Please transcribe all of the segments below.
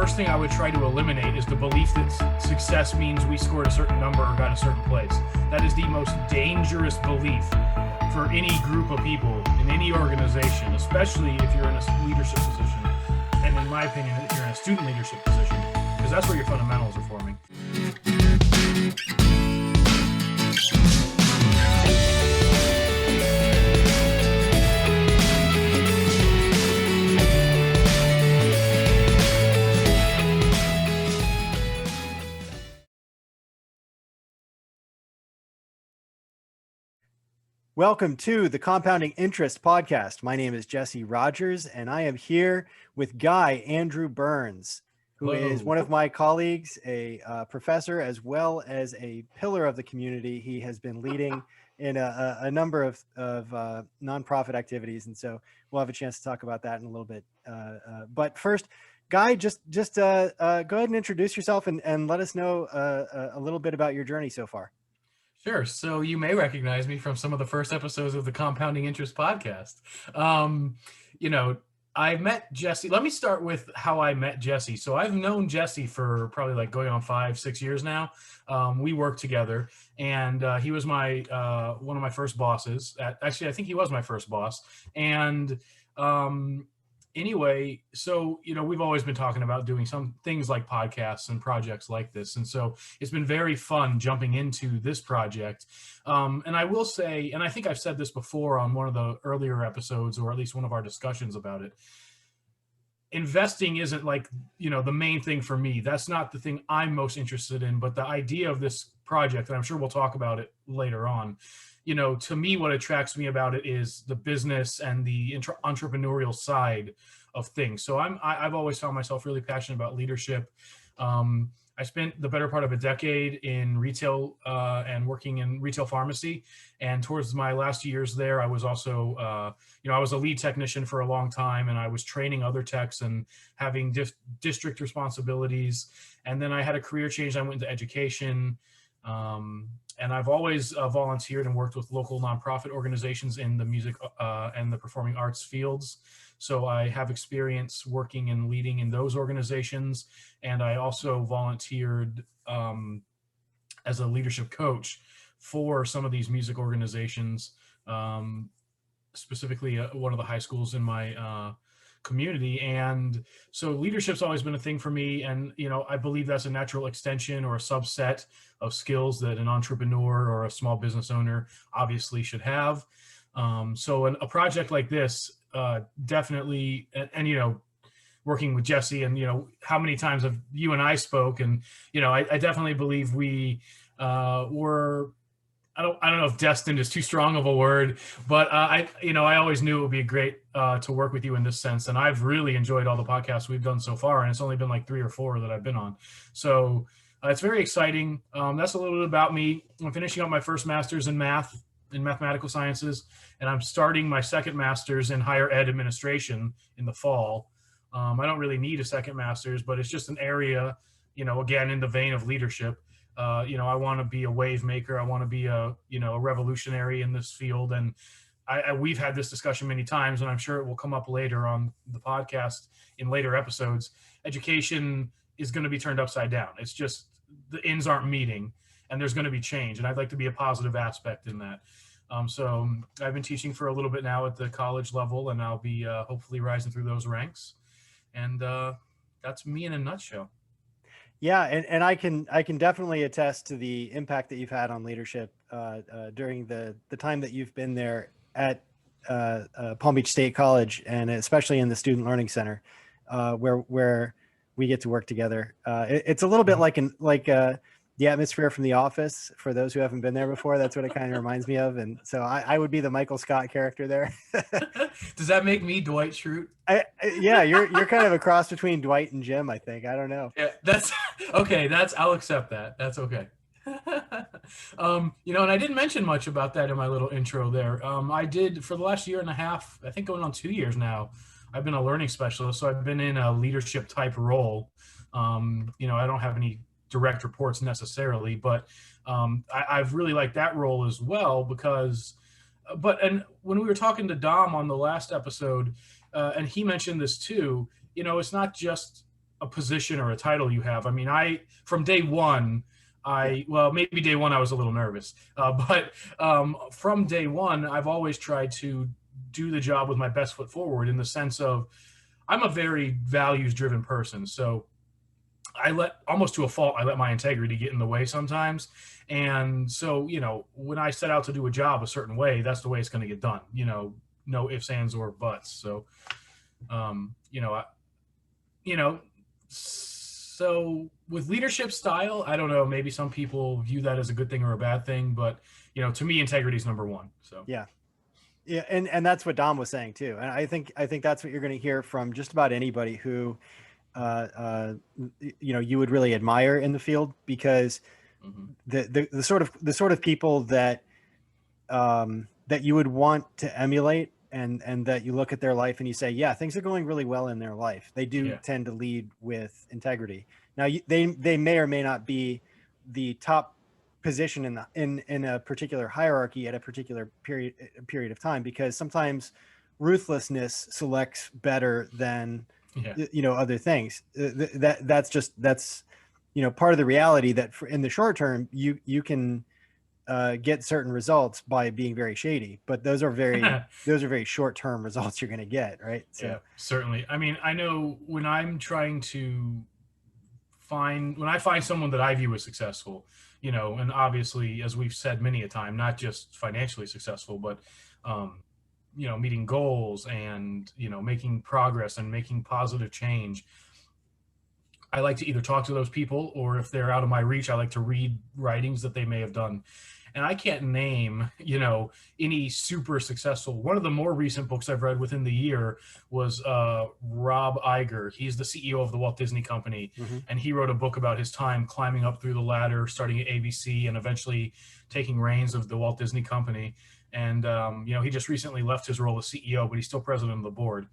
first thing I would try to eliminate is the belief that success means we scored a certain number or got a certain place. That is the most dangerous belief for any group of people in any organization, especially if you're in a leadership position. And in my opinion, if you're in a student leadership position, because that's where your fundamentals are forming. Welcome to the Compounding Interest Podcast. My name is Jesse Rogers, and I am here with Guy Andrew Burns, who is one of my colleagues, a professor, as well as a pillar of the community. He has been leading in a number of nonprofit activities, and so we'll have a chance to talk about that in a little bit. But first, Guy, just go ahead and introduce yourself and let us know a little bit about your journey so far. Sure. So you may recognize me from some of the first episodes of the Compounding Interest podcast. I met Jesse. Let me start with how I met Jesse. So I've known Jesse for probably like going on 5-6 years now. We worked together, and he was my one of my first bosses. Actually, I think he was my first boss. And anyway, so, we've always been talking about doing some things like podcasts and projects like this. And so it's been very fun jumping into this project. And I will say, and I think I've said this before on one of the earlier episodes, or at least one of our discussions about it, investing isn't like, the main thing for me. That's not the thing I'm most interested in, but the idea of this project, and I'm sure we'll talk about it later on, to me, what attracts me about it is the business and the entrepreneurial side of things. So I've always found myself really passionate about leadership. I spent the better part of a decade in retail and working in retail pharmacy. And towards my last years there, I was also, I was a lead technician for a long time, and I was training other techs and having district responsibilities. And then I had a career change. I went into education. And I've always volunteered and worked with local nonprofit organizations in the music and the performing arts fields. So I have experience working and leading in those organizations. And I also volunteered as a leadership coach for some of these music organizations, specifically one of the high schools in my community. And so leadership's always been a thing for me. And, I believe that's a natural extension or a subset of skills that an entrepreneur or a small business owner obviously should have. So a project like this, definitely, and working with Jesse, and, how many times have you and I spoke, and, I definitely believe we were, I don't know if destined is too strong of a word, but I always knew it would be great to work with you in this sense. And I've really enjoyed all the podcasts we've done so far. And it's only been like 3 or 4 that I've been on. So it's very exciting. That's a little bit about me. I'm finishing up my first master's in mathematical sciences, and I'm starting my second master's in higher ed administration in the fall. I don't really need a second master's, but it's just an area, again, in the vein of leadership. I want to be a wave maker. I want to be a revolutionary in this field. And we've had this discussion many times, and I'm sure it will come up later on the podcast in later episodes. Education is going to be turned upside down. It's just the ends aren't meeting, and there's going to be change. And I'd like to be a positive aspect in that. So I've been teaching for a little bit now at the college level, and I'll be hopefully rising through those ranks. And that's me in a nutshell. Yeah, and I can definitely attest to the impact that you've had on leadership during the time that you've been there at Palm Beach State College, and especially in the Student Learning Center, where we get to work together. It's a little bit like the atmosphere from The Office. For those who haven't been there before, that's what it kind of reminds me of. And so I would be the Michael Scott character there. Does that make me Dwight Schrute? Yeah, you're kind of a cross between Dwight and Jim, I think. I don't know. Yeah, that's okay. I'll accept that. That's okay. And I didn't mention much about that in my little intro there. I did for the last year and a half, I think going on 2 years now, I've been a learning specialist. So I've been in a leadership type role. I don't have any direct reports necessarily, but I've really liked that role as well because, and when we were talking to Dom on the last episode, and he mentioned this too, it's not just a position or a title you have. I mean, from day one, Yeah. well, maybe day one I was a little nervous, but from day one, I've always tried to do the job with my best foot forward, in the sense of I'm a very values driven person. So almost to a fault, I let my integrity get in the way sometimes. And so, when I set out to do a job a certain way, that's the way it's going to get done, no ifs, ands, or buts. So, um, you know, I, you know, so with leadership style, I don't know, maybe some people view that as a good thing or a bad thing, but, to me, integrity is number one. So, Yeah. Yeah, and that's what Dom was saying too. And I think that's what you're going to hear from just about anybody who uh, uh, you would really admire in the field, because mhm. the sort of people that you would want to emulate, and that you look at their life and you say, yeah, things are going really well in their life. They do Yeah. tend to lead with integrity. Now, they may or may not be the top position in a particular hierarchy at a particular period of time, because sometimes ruthlessness selects better than Yeah. other things. That's part of the reality, that in the short term you can get certain results by being very shady, but those are very short term results you're going to get, right? Yeah, So certainly. I mean, I know when I'm trying to when I find someone that I view as successful, and obviously, as we've said many a time, not just financially successful, but, um, meeting goals and, making progress and making positive change. I like to either talk to those people, or if they're out of my reach, I like to read writings that they may have done. And I can't name, any super successful. One of the more recent books I've read within the year was Rob Iger. He's the CEO of the Walt Disney Company, mhm. and he wrote a book about his time climbing up through the ladder, starting at ABC, and eventually taking reins of the Walt Disney Company. And he just recently left his role as CEO, but he's still president of the board.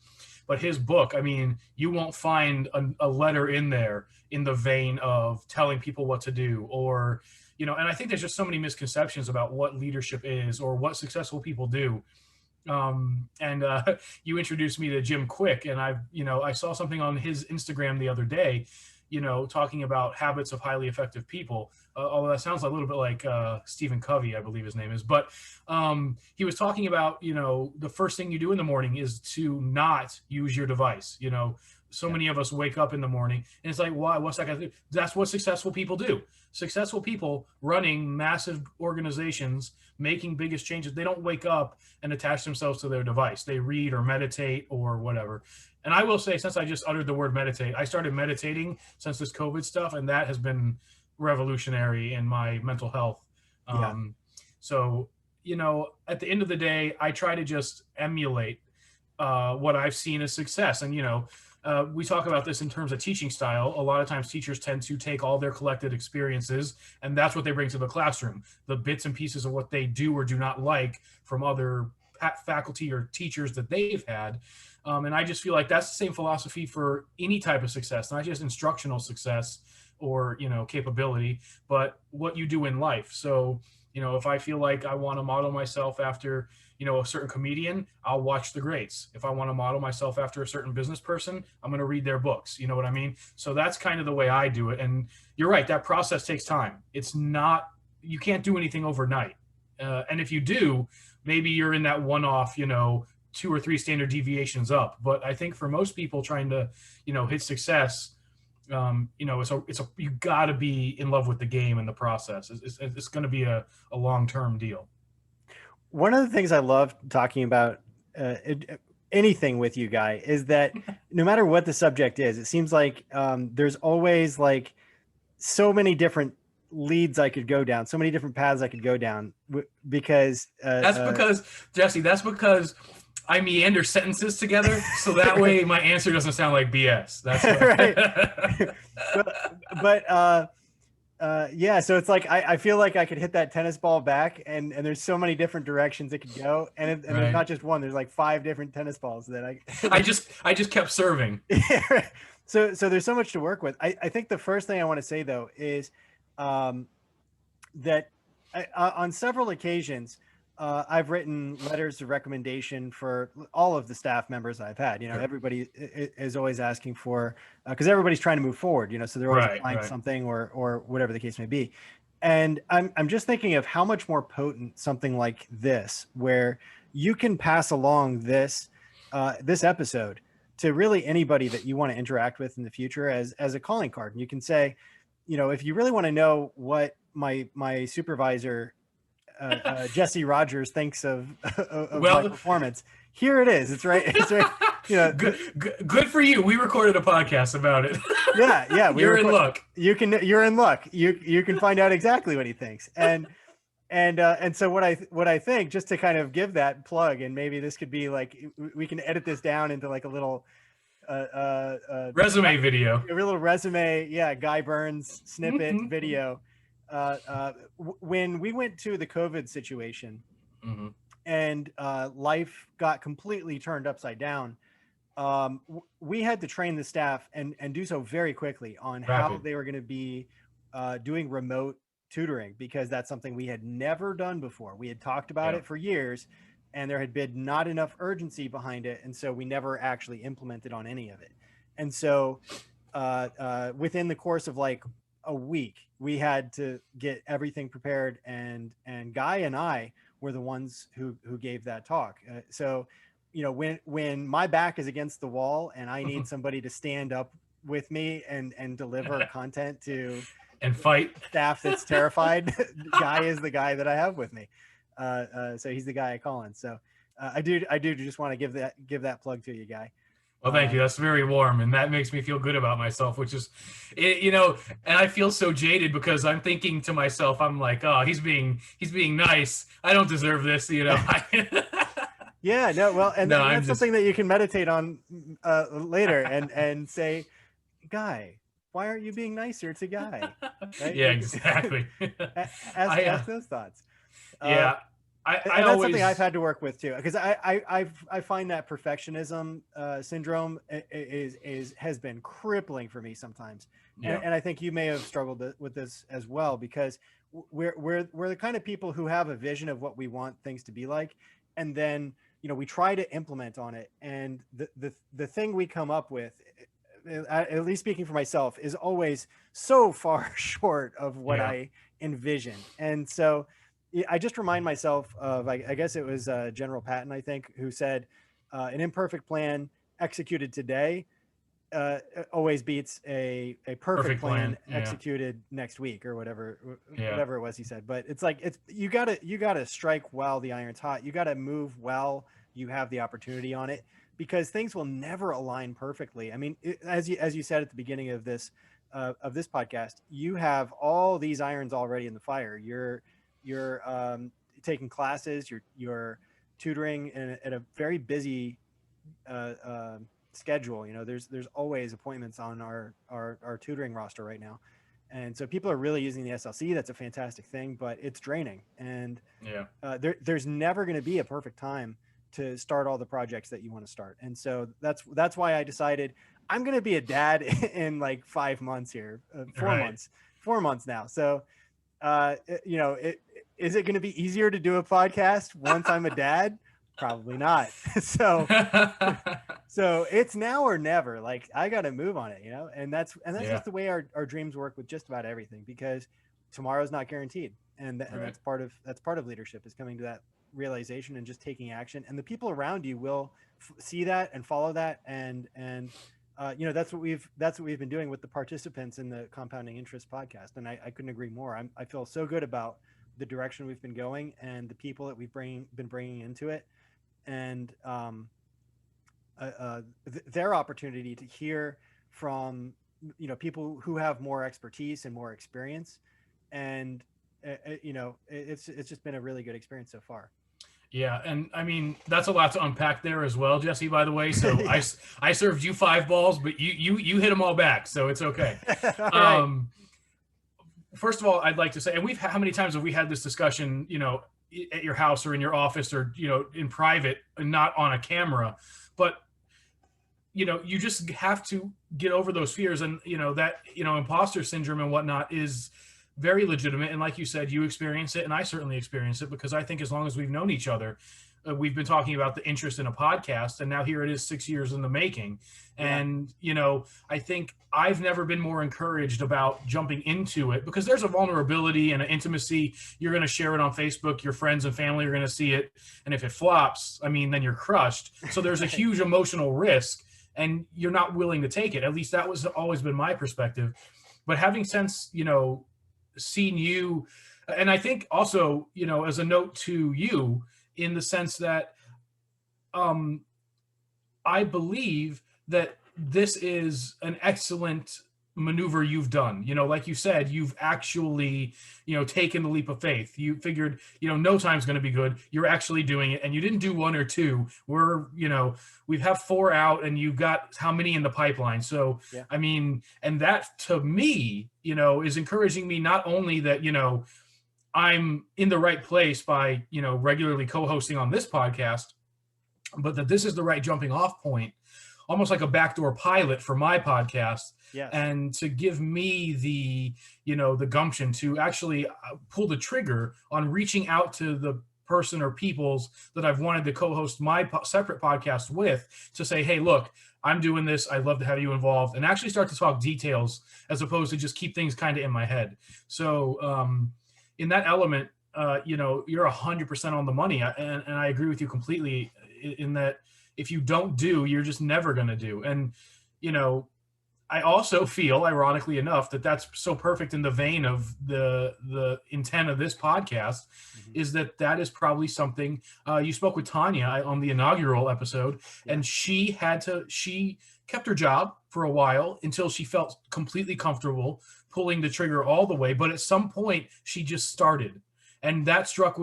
But his book, I mean, you won't find a letter in there in the vein of telling people what to do, or, and I think there's just so many misconceptions about what leadership is or what successful people do. And You introduced me to Jim Quick, and I saw something on his Instagram the other day, talking about habits of highly effective people. Although that sounds a little bit like Stephen Covey, I believe his name is. But he was talking about, the first thing you do in the morning is to not use your device. So Yeah. many of us wake up in the morning and it's like, why? What's that got to do? That's what successful people do. Successful people running massive organizations, making biggest changes, they don't wake up and attach themselves to their device. They read or meditate or whatever. And I will say, since I just uttered the word meditate, I started meditating since this COVID stuff, and that has been revolutionary in my mental health. Yeah. Um, so, at the end of the day, I try to just emulate what I've seen as success. And, we talk about this in terms of teaching style. A lot of times teachers tend to take all their collected experiences, and that's what they bring to the classroom, the bits and pieces of what they do or do not like from other faculty or teachers that they've had. And I just feel like that's the same philosophy for any type of success, not just instructional success or, capability, but what you do in life. So, if I feel like I want to model myself after, a certain comedian, I'll watch the greats. If I want to model myself after a certain business person, I'm going to read their books. You know what I mean? So that's kind of the way I do it. And you're right, that process takes time. It's not, you can't do anything overnight. And if you do, maybe you're in that one-off, 2 or 3 standard deviations up. But I think for most people trying to, hit success, you got to be in love with the game and the process. It's going to be a long-term deal. One of the things I love talking about anything with you, Guy, is that no matter what the subject is, it seems like there's always like so many different leads I could go down, so many different paths I could go down, because That's because, Jesse, that's because I meander sentences together, so that way my answer doesn't sound like BS. That's right. what. but yeah, so it's like I feel like I could hit that tennis ball back, and there's so many different directions it could go, and there's Right. not just one. There's like 5 different tennis balls that I. I just kept serving. Yeah. So there's so much to work with. I think the first thing I want to say though is that on several occasions I've written letters of recommendation for all of the staff members I've had. Sure. Everybody is always asking for, because everybody's trying to move forward. So they're always Right, applying right. something or whatever the case may be. And I'm just thinking of how much more potent something like this, where you can pass along this episode to really anybody that you want to interact with in the future as a calling card. And you can say, if you really want to know what my supervisor Jesse Rogers thinks of my Well, performance, here it is. It's right. It's right. good for you. We recorded a podcast about it. Yeah. You're in luck. You're in luck. You can find out exactly what he thinks. And so what I think, just to kind of give that plug, and maybe this could be like, we can edit this down into like a little resume video. A little resume, yeah, Guy Burns snippet video. When we went to the COVID situation, and life got completely turned upside down, we had to train the staff and do so very quickly on how they were going to be doing remote tutoring, because that's something we had never done before. We had talked about it for years, and there had been not enough urgency behind it, and so we never actually implemented on any of it. And so within the course of like a week, we had to get everything prepared, and Guy and I were the ones who gave that talk. So when my back is against the wall and I need somebody to stand up with me and deliver content to and fight staff that's terrified, Guy is the guy that I have with me. So he's the guy I call in. So I do just want to give that plug to you, Guy. Well, thank you. That's very warm, and that makes me feel good about myself, which is, and I feel so jaded because I'm thinking to myself, I'm like, oh, he's being nice. I don't deserve this, Yeah, no, well, and that's something that you can meditate on later and say, Guy, why aren't you being nicer to Guy? Right? Yeah, exactly. Ask those thoughts. Yeah. That's something I've had to work with too, because I find that perfectionism syndrome has been crippling for me sometimes, and I think you may have struggled with this as well, because we're the kind of people who have a vision of what we want things to be like, and then we try to implement on it, and the thing we come up with, at least speaking for myself, is always so far short of what I envision. And so I just remind myself of, I guess it was General Patton, I think, who said, an imperfect plan executed today always beats a perfect plan executed next week, or whatever it was he said. But it's like, you gotta strike while the iron's hot. You gotta move while you have the opportunity on it, because things will never align perfectly. I mean, as you said at the beginning of this podcast, you have all these irons already in the fire. You're taking classes, you're tutoring at a very busy schedule. There's always appointments on our tutoring roster right now. And so people are really using the SLC. That's a fantastic thing, but it's draining. And there's never going to be a perfect time to start all the projects that you want to start. And so that's why I decided I'm going to be a dad in like 5 months here, 4 months now. So, is it going to be easier to do a podcast once I'm a dad? Probably not. So it's now or never. Like, I got to move on it, and that's just the way our dreams work with just about everything, because tomorrow's not guaranteed. And that's part of leadership, is coming to that realization and just taking action. And the people around you will see that and follow that. And that's what we've been doing with the participants in the Compounding Interest podcast. And I couldn't agree more. I feel so good about the direction we've been going and the people that we've been bringing into it, and their opportunity to hear from people who have more expertise and more experience. And it's just been a really good experience so far. Yeah, and I mean, that's a lot to unpack there as well, Jesse, by the way. So I served you 5 balls, but you hit them all back, so it's okay. Right. First of all, I'd like to say, and how many times have we had this discussion, at your house or in your office, or in private and not on a camera, but you just have to get over those fears, and that imposter syndrome and whatnot is very legitimate. And like you said, you experience it, and I certainly experience it, because I think as long as we've known each other, we've been talking about the interest in a podcast, and now here it is 6 years in the making. Yeah. And, I think I've never been more encouraged about jumping into it, because there's a vulnerability and an intimacy. You're going to share it on Facebook. Your friends and family are going to see it. And if it flops, then you're crushed. So there's a huge emotional risk, and you're not willing to take it. At least that was always been my perspective. But having since, seen you, and I think also, as a note to you, in the sense that I believe that this is an excellent maneuver you've done. Like you said, you've actually, taken the leap of faith. You figured, no time's going to be good. You're actually doing it, and you didn't do one or two. We have 4 out, and you've got how many in the pipeline? So, Yeah. And that to me, is encouraging me, not only that, I'm in the right place by, regularly co-hosting on this podcast, but that this is the right jumping off point, almost like a backdoor pilot for my podcast. Yes. And to give me the, the gumption to actually pull the trigger on reaching out to the person or peoples that I've wanted to co-host my separate podcast with, to say, hey, look, I'm doing this. I'd love to have you involved, and actually start to talk details, as opposed to just keep things kind of in my head. So, in that element, you're 100% on the money. And I agree with you completely in that if you don't do, you're just never going to do. And, I also feel, ironically enough, that that's so perfect in the vein of the intent of this podcast, is that is probably something you spoke with Tanya on the inaugural episode, and she kept her job for a while until she felt completely comfortable pulling the trigger all the way. But at some point, she just started, and that struck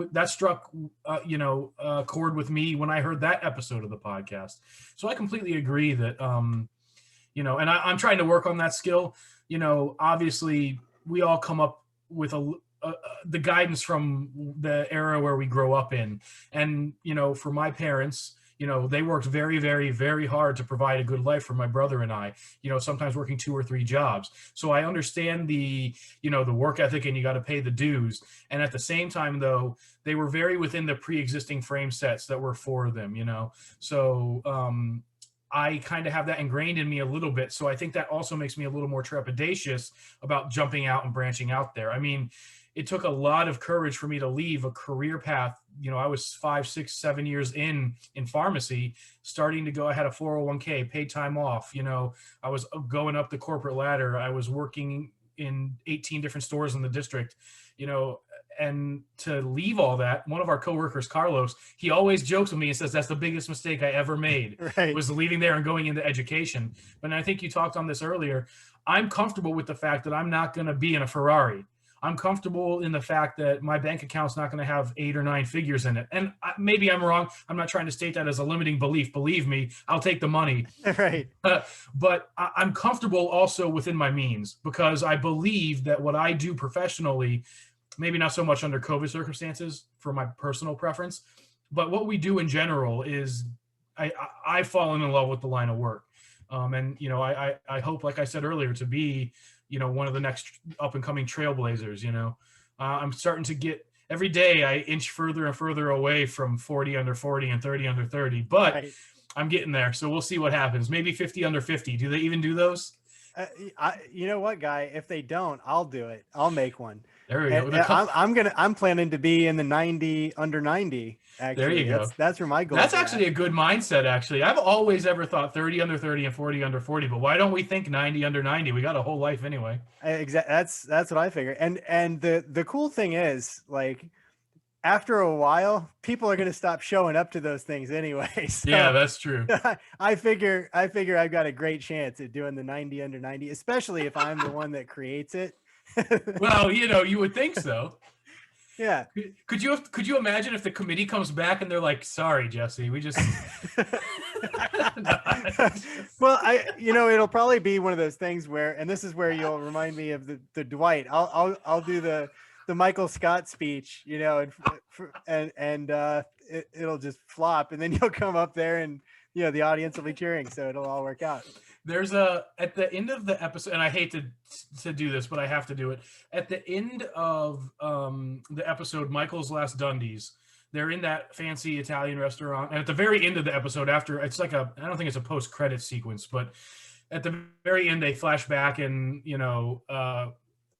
a chord with me when I heard that episode of the podcast. So I completely agree that. And I'm trying to work on that skill. Obviously we all come up with the guidance from the era where we grow up in. And, for my parents, they worked very, very, very hard to provide a good life for my brother and I, sometimes working 2 or 3 jobs. So I understand the work ethic, and you got to pay the dues. And at the same time, though, they were very within the pre-existing frame sets that were for them, So, I kind of have that ingrained in me a little bit. So I think that also makes me a little more trepidatious about jumping out and branching out there. It took a lot of courage for me to leave a career path. I was 5, 6, 7 years in pharmacy, starting to go. I had a 401k, paid time off. I was going up the corporate ladder. I was working in 18 different stores in the district, and to leave all that. One of our coworkers, Carlos, he always jokes with me and says, that's the biggest mistake I ever made, Right. was leaving there and going into education. But I think you talked on this earlier. I'm comfortable with the fact that I'm not going to be in a Ferrari. I'm comfortable in the fact that my bank account's not going to have 8 or 9 figures in it. And maybe I'm wrong. I'm not trying to state that as a limiting belief. Believe me, I'll take the money. Right. But I'm comfortable also within my means, because I believe that what I do professionally, maybe not so much under COVID circumstances for my personal preference, but what we do in general is I've fallen in love with the line of work. And, I hope, like I said earlier, to be, one of the next up and coming trailblazers. I'm starting to get, every day I inch further and further away from 40 under 40 and 30 under 30, but Right. I'm getting there. So we'll see what happens. Maybe 50 under 50. Do they even do those? You know what, Guy? If they don't, I'll do it. I'll make one. There we go. I'm planning to be in the 90 under 90. Actually, there you go. That's where my goal. That's actually a good mindset. Actually, I've always ever thought 30 under 30 and 40 under 40. But why don't we think 90 under 90? We got a whole life anyway. Exactly. That's what I figure. And the cool thing is, like, after a while, people are going to stop showing up to those things anyway. So yeah, that's true. I figure I've got a great chance at doing the 90 under 90, especially if I'm the one that creates it. Well, you would think so. Yeah. Could you imagine if the committee comes back and they're like, sorry, Jesse, we just. Well, it'll probably be one of those things where, and this is where you'll remind me of the Dwight. I'll do the Michael Scott speech, and it'll just flop, and then you'll come up there and the audience will be cheering, so it'll all work out. There's at the end of the episode, and I hate to do this, but I have to do it. At the end of the episode, Michael's Last Dundies, they're in that fancy Italian restaurant, and at the very end of the episode, after it's like I don't think it's a post credit sequence, but at the very end, they flash back, and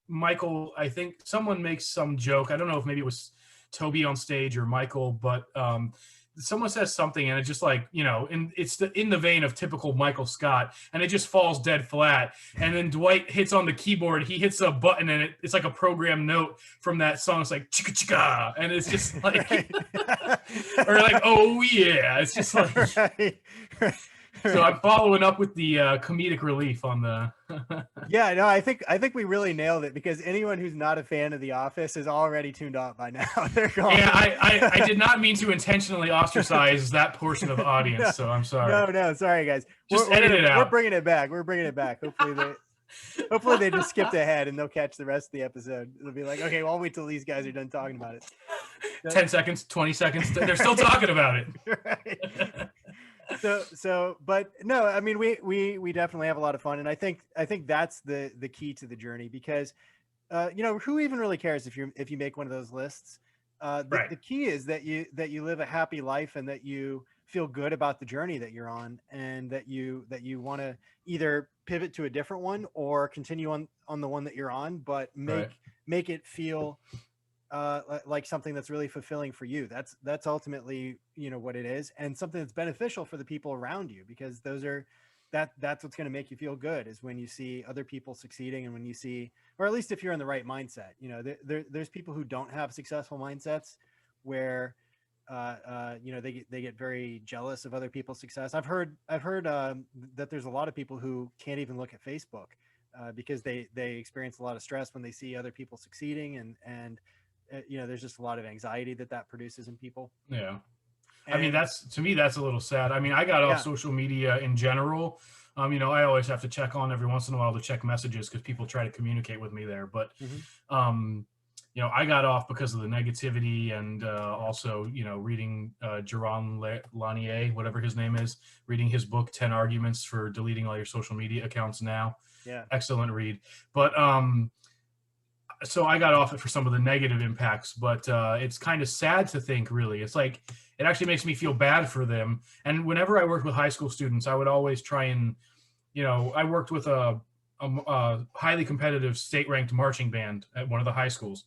Michael, I think someone makes some joke. I don't know if maybe it was Toby on stage or Michael, but someone says something, and it's just like, and it's in the vein of typical Michael Scott, and it just falls dead flat. And then Dwight hits on the keyboard. He hits a button, and it's like a program note from that song. It's like chicka chicka, and it's just like, or like, oh yeah, it's just like. Right. So I'm following up with the comedic relief on the. Yeah, no, I think we really nailed it, because anyone who's not a fan of The Office is already tuned out by now. They're gone. Yeah, I did not mean to intentionally ostracize that portion of the audience, no, so I'm sorry. No, sorry guys. Just edit it out. We're bringing it back. Hopefully they just skipped ahead and they'll catch the rest of the episode. It'll be like, okay, well, I'll wait till these guys are done talking about it. 10 seconds, 20 seconds. They're still talking about it. Right. But no, I mean, we definitely have a lot of fun, and I think that's the key to the journey, because who even really cares if you make one of those lists? Right. The key is that you live a happy life, and that you feel good about the journey that you're on, and that you want to either pivot to a different one or continue on the one that you're on, but make it feel like something that's really fulfilling for you. That's ultimately what it is, and something that's beneficial for the people around you, because that's what's going to make you feel good, is when you see other people succeeding, and when you see, or at least if you're in the right mindset. There's people who don't have successful mindsets, where they get very jealous of other people's success. I've heard that there's a lot of people who can't even look at Facebook because they experience a lot of stress when they see other people succeeding, and there's just a lot of anxiety that produces in people. Yeah. I mean, to me, that's a little sad. I mean, I got off social media in general. I always have to check on every once in a while to check messages, because people try to communicate with me there. But, I got off because of the negativity, and also, reading Jaron Lanier, whatever his name is, reading his book, 10 Arguments for Deleting All Your Social Media Accounts Now. Yeah. Excellent read. But, so I got off it for some of the negative impacts, but it's kind of sad to think, really. It's like, it actually makes me feel bad for them. And whenever I worked with high school students, I would always try and, I worked with a highly competitive state-ranked marching band at one of the high schools.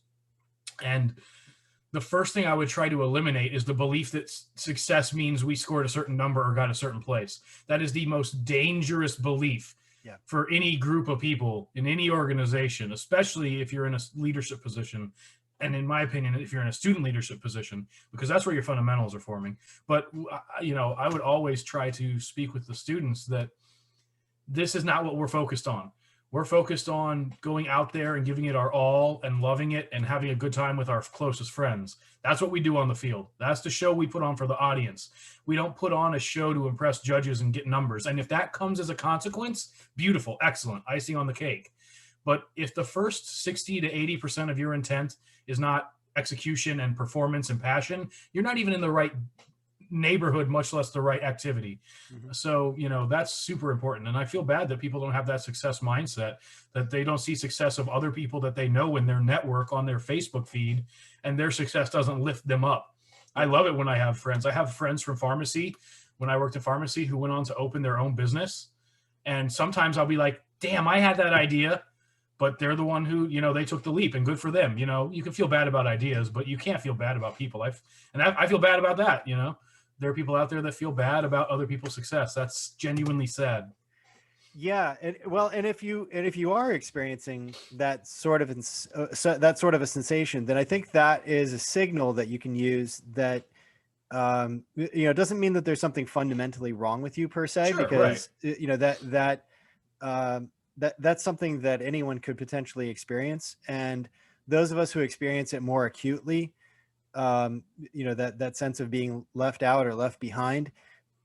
And the first thing I would try to eliminate is the belief that success means we scored a certain number or got a certain place. That is the most dangerous belief. Yeah. For any group of people in any organization, especially if you're in a leadership position. And in my opinion, if you're in a student leadership position, because that's where your fundamentals are forming. But, I would always try to speak with the students that this is not what we're focused on. We're focused on going out there and giving it our all and loving it and having a good time with our closest friends. That's what we do on the field. That's the show we put on for the audience. We don't put on a show to impress judges and get numbers. And if that comes as a consequence, beautiful, excellent, icing on the cake. But if the first 60 to 80% of your intent is not execution and performance and passion, you're not even in the right neighborhood, much less the right activity. Mm-hmm. So, that's super important. And I feel bad that people don't have that success mindset, that they don't see success of other people that they know in their network on their Facebook feed, and their success doesn't lift them up. I love it when I have friends. I have friends from pharmacy, when I worked in pharmacy, who went on to open their own business. And sometimes I'll be like, damn, I had that idea, but they're the one who, they took the leap, and good for them. You can feel bad about ideas, but you can't feel bad about people. I feel bad about that. There are people out there that feel bad about other people's success. That's genuinely sad. Yeah, and if you are experiencing that sort of a sensation, then I think that is a signal that you can use. That doesn't mean that there's something fundamentally wrong with you per se, sure, because right. That's something that anyone could potentially experience, and those of us who experience it more acutely, that sense of being left out or left behind,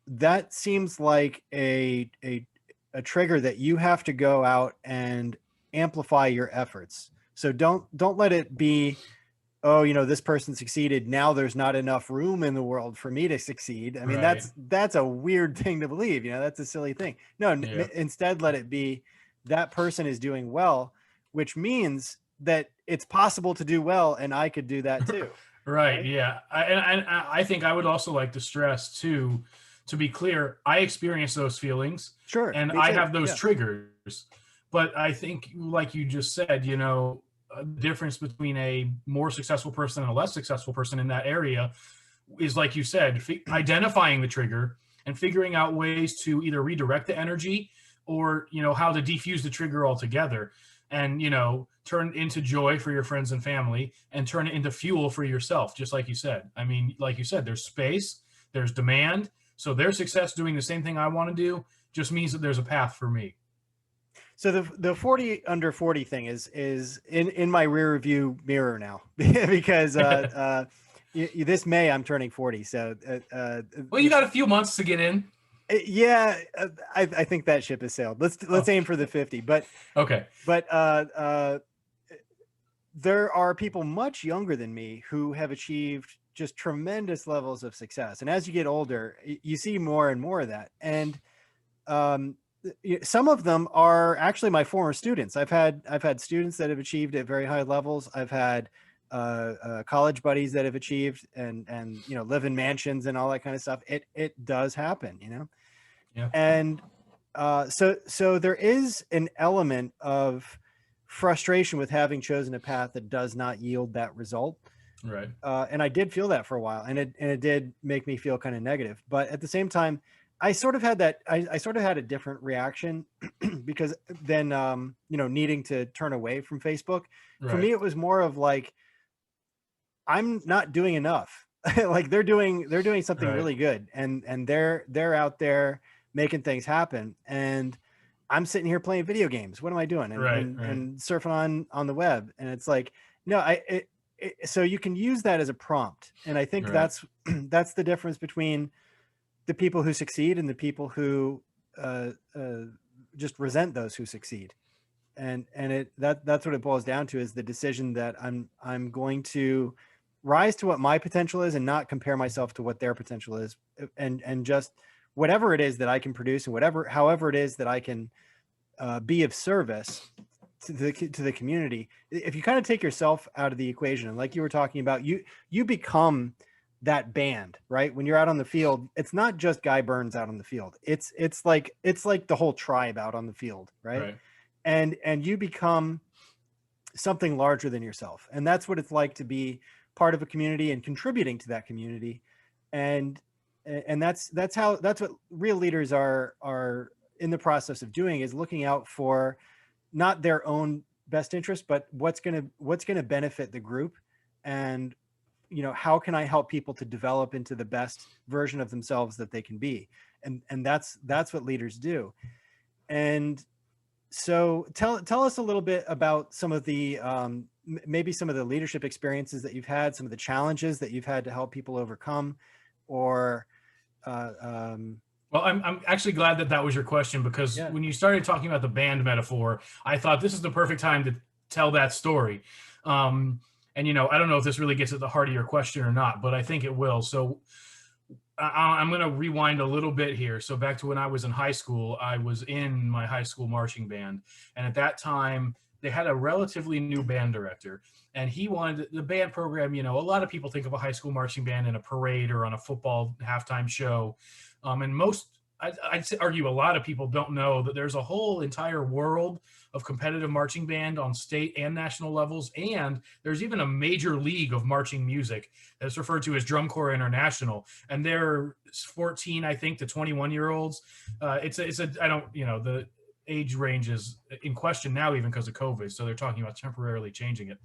that seems like a trigger that you have to go out and amplify your efforts. So don't let it be oh, this person succeeded, now there's not enough room in the world for me to succeed. I mean, Right. that's a weird thing to believe. That's a silly thing. No, Yeah. instead let it be that person is doing well, which means that it's possible to do well, and I could do that too. Right. Right. Yeah. I think I would also like to stress too, to be clear, I experience those feelings Sure, and me I too. have those Yeah. triggers. But I think, like you just said, a difference between a more successful person and a less successful person in that area is, like you said, identifying the trigger and figuring out ways to either redirect the energy or, how to defuse the trigger altogether, and, turn it into joy for your friends and family and turn it into fuel for yourself, just like you said. I mean, like you said, there's space, there's demand. So their success doing the same thing I want to do just means that there's a path for me. So the 40 under 40 thing is in my rear view mirror now because this May I'm turning 40. So Well, you got a few months to get in. yeah, I think that ship has sailed. Let's Oh, aim for the 50. okay. But there are people much younger than me who have achieved just tremendous levels of success. And as you get older, you see more and more of that. And um, some of them are actually my former students. I've had students that have achieved at very high levels. I've had college buddies that have achieved and live in mansions and all that kind of stuff. It does happen. Yeah. And so there is an element of frustration with having chosen a path that does not yield that result. Right. And I did feel that for a while, and it did make me feel kind of negative. But at the same time, I sort of had that. I sort of had a different reaction because then needing to turn away from Facebook. For Right. me, it was more of like, I'm not doing enough. Like they're doing something Right. really good, and they're out there making things happen, and I'm sitting here playing video games. What am I doing? And Right. and Right. and surfing on the web. And it's like, no, so you can use that as a prompt. And I think Right. that's that's the difference between the people who succeed and the people who uh, uh, just resent those who succeed. And that's what it boils down to, is the decision that I'm going to rise to what my potential is and not compare myself to what their potential is, and just whatever it is that I can produce, and however it is that I can be of service to the community. If you kind of take yourself out of the equation, and like you were talking about, you become that band, right? When you're out on the field, it's not just Guy Burns out on the field. It's like the whole tribe out on the field, right? Right. And you become something larger than yourself. And that's what it's like to be part of a community and contributing to that community. And that's what real leaders are in the process of doing, is looking out for not their own best interest, but what's going to benefit the group. And how can I help people to develop into the best version of themselves that they can be. And that's what leaders do. And so tell us a little bit about some of the maybe some of the leadership experiences that you've had, some of the challenges that you've had to help people overcome, or uh, um, Well, I'm actually glad that that was your question, because yeah. when you started talking about the band metaphor, I thought this is the perfect time to tell that story. And I don't know if this really gets at the heart of your question or not, but I think it will. So I'm going to rewind a little bit here. So back to when I was in high school, I was in my high school marching band, and at that time they had a relatively new band director, and he wanted the band program. A lot of people think of a high school marching band in a parade or on a football halftime show, and I'd argue a lot of people don't know that there's a whole entire world of competitive marching band on state and national levels, and there's even a major league of marching music that's referred to as Drum Corps International, and they're 14, I think, to 21-year-olds. It's a I don't the age range is in question now, even because of COVID, so they're talking about temporarily changing it.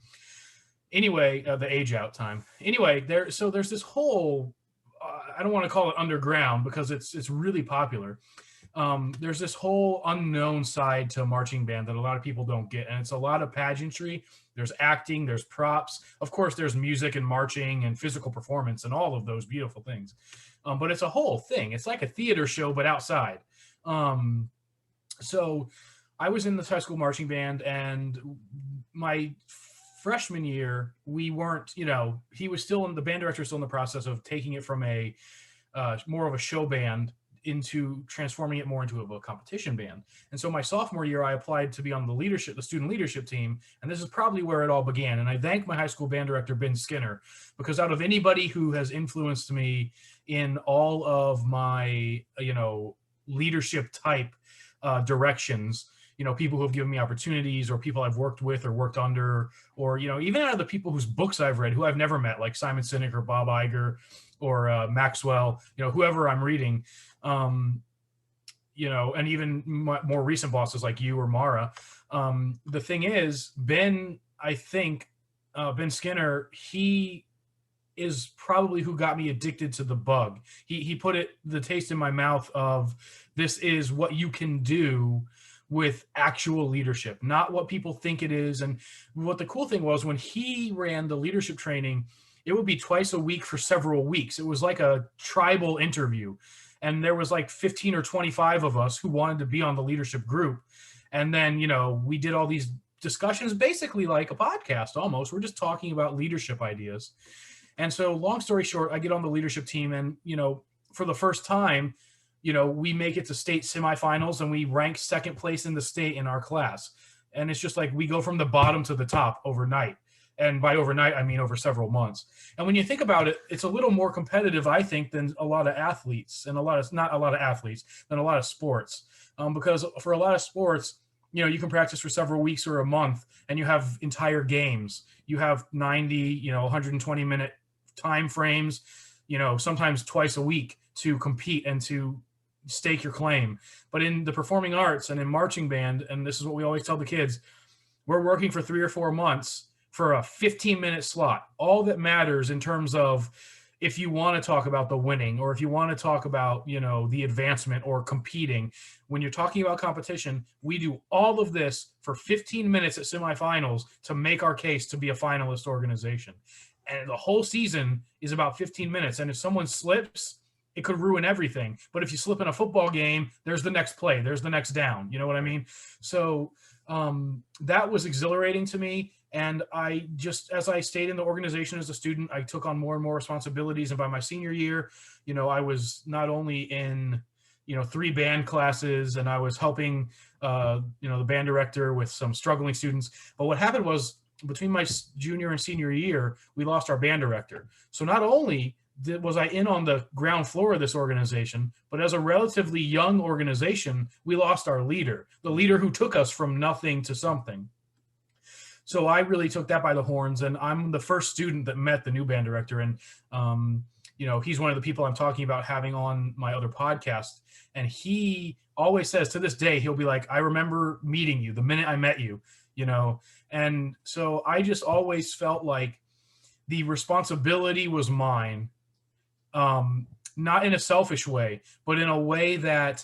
Anyway, the age out time. Anyway, there's this whole I don't want to call it underground because it's really popular. There's this whole unknown side to marching band that a lot of people don't get, and it's a lot of pageantry. There's acting, there's props, of course there's music and marching and physical performance and all of those beautiful things, but it's a whole thing. It's like a theater show but outside. So I was in the high school marching band, and my freshman year, we weren't, he was still in the band director, still in the process of taking it from a more of a show band into transforming it more into a competition band. And so my sophomore year, I applied to be on the student leadership team. And this is probably where it all began. And I thank my high school band director, Ben Skinner, because out of anybody who has influenced me in all of my, leadership type directions, people who have given me opportunities, or people I've worked with or worked under, or, even out of the people whose books I've read who I've never met, like Simon Sinek or Bob Iger or Maxwell, whoever I'm reading, and even more recent bosses like you or Mara. The thing is, Ben Skinner, he is probably who got me addicted to the bug. He put the taste in my mouth of, this is what you can do with actual leadership, not what people think it is. And what the cool thing was, when he ran the leadership training, it would be twice a week for several weeks. It was like a tribal interview. And there was like 15 or 25 of us who wanted to be on the leadership group. And then, we did all these discussions, basically like a podcast almost. We're just talking about leadership ideas. And so long story short, I get on the leadership team, and, for the first time, we make it to state semifinals, and we rank second place in the state in our class. And it's just like, we go from the bottom to the top overnight. And by overnight, I mean over several months. And when you think about it, it's a little more competitive, I think, than a lot of athletes, and not a lot of athletes, than a lot of sports. Because for a lot of sports, you can practice for several weeks or a month, and you have entire games. You have 90, 120-minute time frames, sometimes twice a week to compete and to stake your claim. But in the performing arts and in marching band, and this is what we always tell the kids, we're working for 3 or 4 months for a 15-minute slot. All that matters in terms of, if you want to talk about the winning, or if you want to talk about, the advancement or competing, when you're talking about competition, we do all of this for 15 minutes at semifinals to make our case to be a finalist organization. And the whole season is about 15 minutes. And if someone slips, it could ruin everything. But if you slip in a football game, there's the next play, there's the next down. You know what I mean? So that was exhilarating to me. And I just, as I stayed in the organization as a student, I took on more and more responsibilities. And by my senior year, I was not only in, 3 band classes, and I was helping, the band director with some struggling students. But what happened was, between my junior and senior year, we lost our band director. So not only was I in on the ground floor of this organization, but as a relatively young organization, we lost our leader, the leader who took us from nothing to something. So I really took that by the horns, and I'm the first student that met the new band director. And, he's one of the people I'm talking about having on my other podcast. And he always says, to this day, he'll be like, I remember meeting you the minute I met you, And so I just always felt like the responsibility was mine, not in a selfish way, but in a way that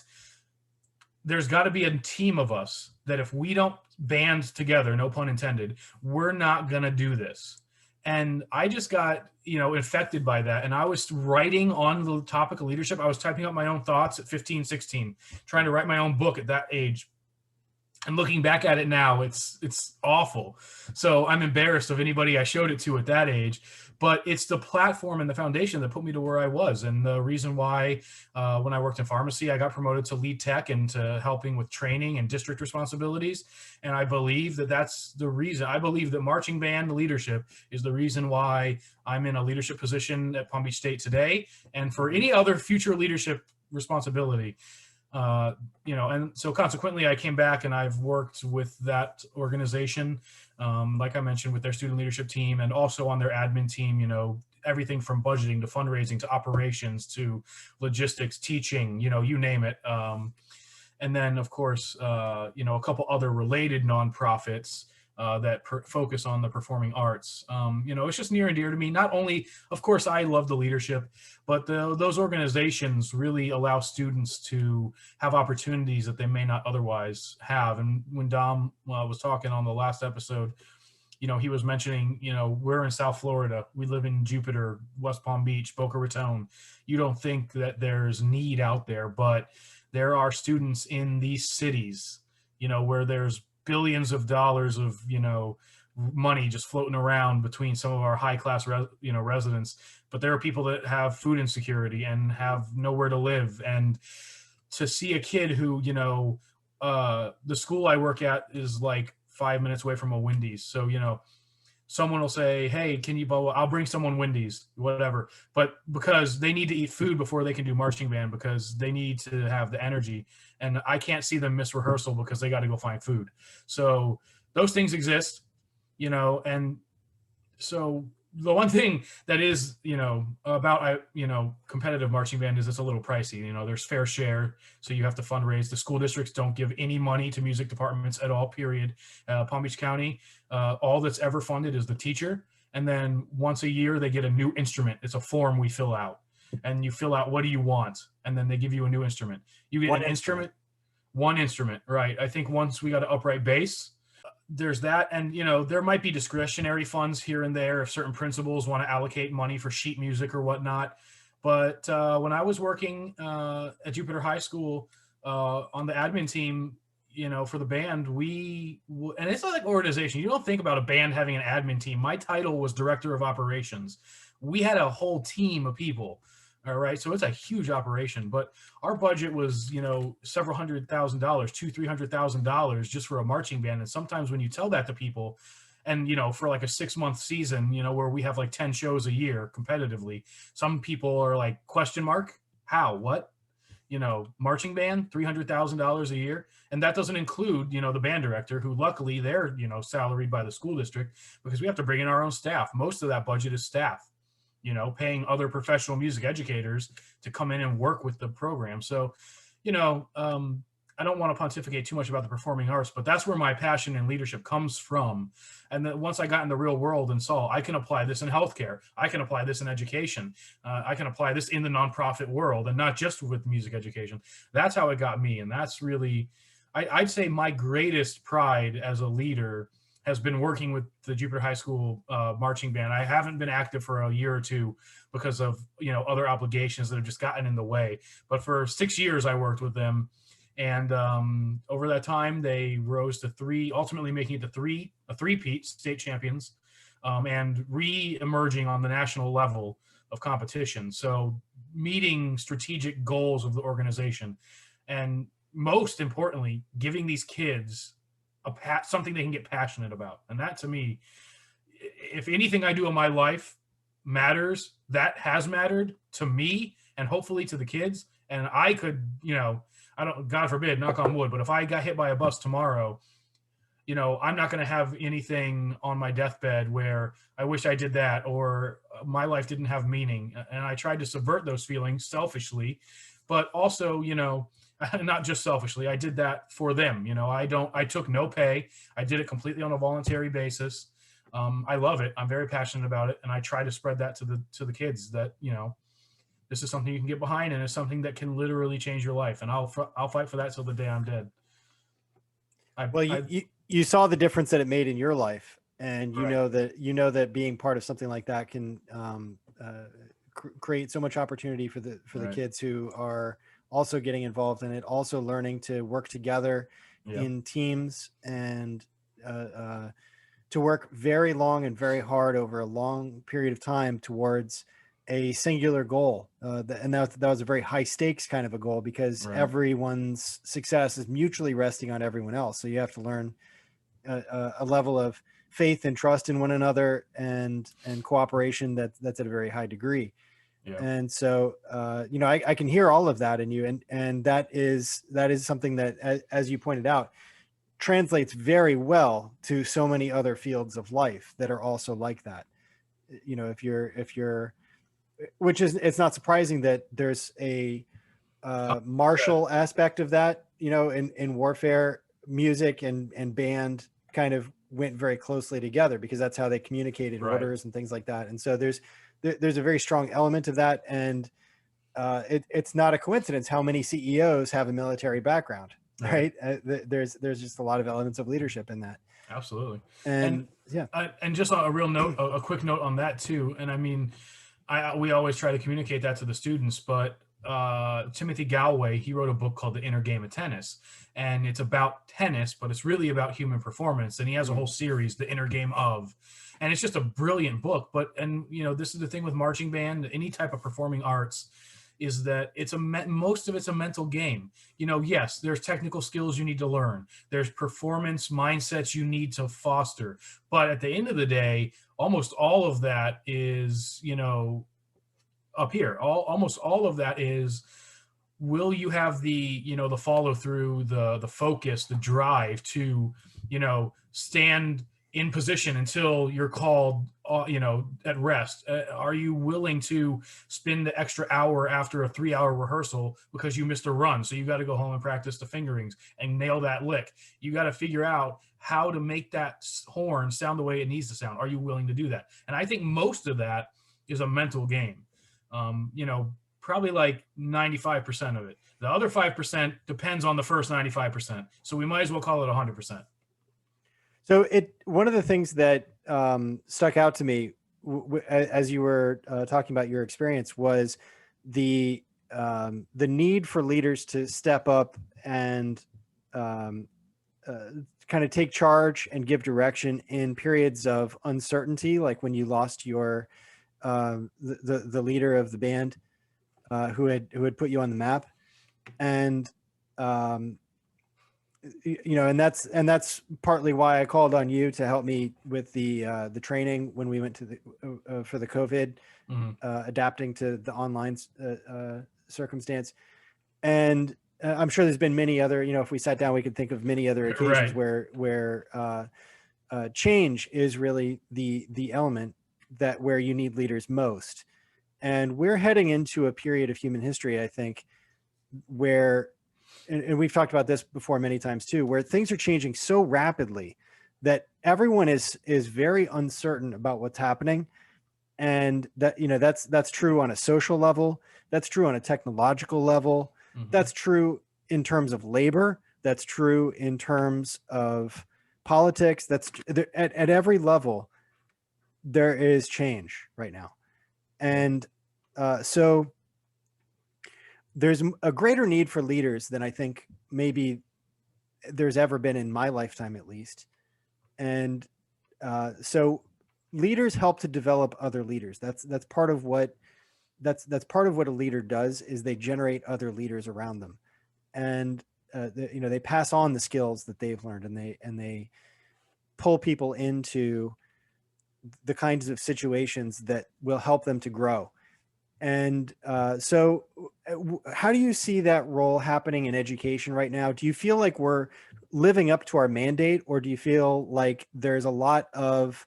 there's got to be a team of us that if we don't band together, no pun intended, we're not going to do this. And I just got, infected by that. And I was writing on the topic of leadership. I was typing up my own thoughts at 15, 16, trying to write my own book at that age. And looking back at it now, it's awful. So I'm embarrassed of anybody I showed it to at that age. But it's the platform and the foundation that put me to where I was. And the reason why, when I worked in pharmacy, I got promoted to lead tech and to helping with training and district responsibilities. And I believe that that's the reason. I believe that marching band leadership is the reason why I'm in a leadership position at Palm Beach State today, and for any other future leadership responsibility. And so consequently, I came back and I've worked with that organization, like I mentioned, with their student leadership team, and also on their admin team, everything from budgeting to fundraising to operations to logistics, teaching, you name it. And then, of course, a couple other related nonprofits that focus on the performing arts. It's just near and dear to me. Not only, of course, I love the leadership, but those organizations really allow students to have opportunities that they may not otherwise have. And when Dom was talking on the last episode, he was mentioning, we're in South Florida. We live in Jupiter, West Palm Beach, Boca Raton. You don't think that there's need out there, but there are students in these cities, where there's billions of dollars of, money just floating around between some of our high class residents, but there are people that have food insecurity and have nowhere to live. And to see a kid who, the school I work at is like 5 minutes away from a Wendy's, so someone will say, hey, can you, I'll bring someone Wendy's, whatever. But because they need to eat food before they can do marching band, because they need to have the energy. And I can't see them miss rehearsal because they got to go find food. So those things exist, and so the one thing that is, about, competitive marching band is it's a little pricey. There's fair share. So you have to fundraise. The school districts don't give any money to music departments at all, period. Palm Beach County, all that's ever funded is the teacher. And then once a year, they get a new instrument. It's a form we fill out. And you fill out, what do you want? And then they give you a new instrument. You get one instrument, right? I think once we got an upright bass, there's that. And there might be discretionary funds here and there if certain principals want to allocate money for sheet music or whatnot. But when I was working at Jupiter High School on the admin team, for the band, and it's not like organization. You don't think about a band having an admin team. My title was director of operations. We had a whole team of people. All right. So it's a huge operation, but our budget was, several $100,000, $200,000-$300,000 just for a marching band. And sometimes when you tell that to people, and, for like a 6-month season, where we have like 10 shows a year competitively, some people are like, question mark, how, what, marching band, $300,000 a year. And that doesn't include, the band director, who luckily they're, salaried by the school district, because we have to bring in our own staff. Most of that budget is staff. Paying other professional music educators to come in and work with the program. So, I don't want to pontificate too much about the performing arts, but that's where my passion and leadership comes from. And then once I got in the real world and saw, I can apply this in healthcare, I can apply this in education, I can apply this in the nonprofit world, and not just with music education. That's how it got me. And that's really, I'd say my greatest pride as a leader has been working with the Jupiter High School marching band. I haven't been active for a year or two because of, other obligations that have just gotten in the way. But for 6 years, I worked with them. And over that time, they rose to ultimately making it to a three-peat state champions, and re-emerging on the national level of competition. So meeting strategic goals of the organization. And most importantly, giving these kids something they can get passionate about. And that, to me, if anything I do in my life matters, that has mattered to me and hopefully to the kids. And I could, I don't, God forbid, knock on wood, but if I got hit by a bus tomorrow, I'm not going to have anything on my deathbed where I wish I did that, or my life didn't have meaning. And I tried to subvert those feelings selfishly, but also, not just selfishly, I did that for them. I took no pay. I did it completely on a voluntary basis. I love it. I'm very passionate about it. And I try to spread that to the kids that, this is something you can get behind, and it's something that can literally change your life. And I'll fight for that till the day I'm dead. You saw the difference that it made in your life, and you Right. know that being part of something like that can create so much opportunity for the Right. kids who are also getting involved in it, also learning to work together Yep. in teams, and to work very long and very hard over a long period of time towards a singular goal. And that was a very high stakes kind of a goal, because Right. everyone's success is mutually resting on everyone else. So you have to learn a level of faith and trust in one another, and cooperation that's at a very high degree. Yeah. And so, I can hear all of that in you. And that is something that, as you pointed out, translates very well to so many other fields of life that are also like that. If you're, which is, it's not surprising that there's a martial aspect of that, in warfare. Music and band kind of went very closely together, because that's how they communicated Right. orders and things like that. And so there's a very strong element of that. And it's not a coincidence how many CEOs have a military background, right? There's just a lot of elements of leadership in that. Absolutely. And yeah. And just on a real note, a quick note on that too. And I mean, we always try to communicate that to the students, but Timothy Galway, he wrote a book called The Inner Game of Tennis, and it's about tennis, but it's really about human performance. And he has a whole series, The Inner Game of, and it's just a brilliant book. But, and you know, this is the thing with marching band, any type of performing arts, is that it's most of it's a mental game. You know, yes, there's technical skills you need to learn. There's performance mindsets you need to foster. But at the end of the day, almost all of that is, you know, up here. Almost all of that is, will you have the, you know, the follow through, the focus, the drive to, you know, stand in position until you're called, you know, at rest? Are you willing to spend the extra hour after a 3-hour rehearsal because you missed a run? So you got to go home and practice the fingerings and nail that lick. You got to figure out how to make that horn sound the way it needs to sound. Are you willing to do that? And I think most of that is a mental game. You know, probably like 95% of it. The other 5% depends on the first 95%. So we might as well call it 100%. So one of the things that stuck out to me as you were talking about your experience was the need for leaders to step up and kind of take charge and give direction in periods of uncertainty, like when you lost your the leader of the band who had put you on the map, and you know, and that's partly why I called on you to help me with the training when we went to the for the COVID, adapting to the online circumstance. And I'm sure there's been many other, you know, if we sat down, we could think of many other occasions where change is really the element that where you need leaders most. And we're heading into a period of human history, I think, where, and we've talked about this before many times too, where things are changing so rapidly that everyone is very uncertain about what's happening. And that, you know, that's true on a social level. That's true on a technological level. That's true in terms of labor. That's true in terms of politics. That's at every level. There is change right now. And so there's a greater need for leaders than I think maybe there's ever been in my lifetime, at least. And so leaders help to develop other leaders. That's part of what part of what a leader does, is they generate other leaders around them. And you know, they pass on the skills that they've learned, and they pull people into the kinds of situations that will help them to grow. And so how do you see that role happening in education right now? Do you feel like we're living up to our mandate, or do you feel like there's a lot of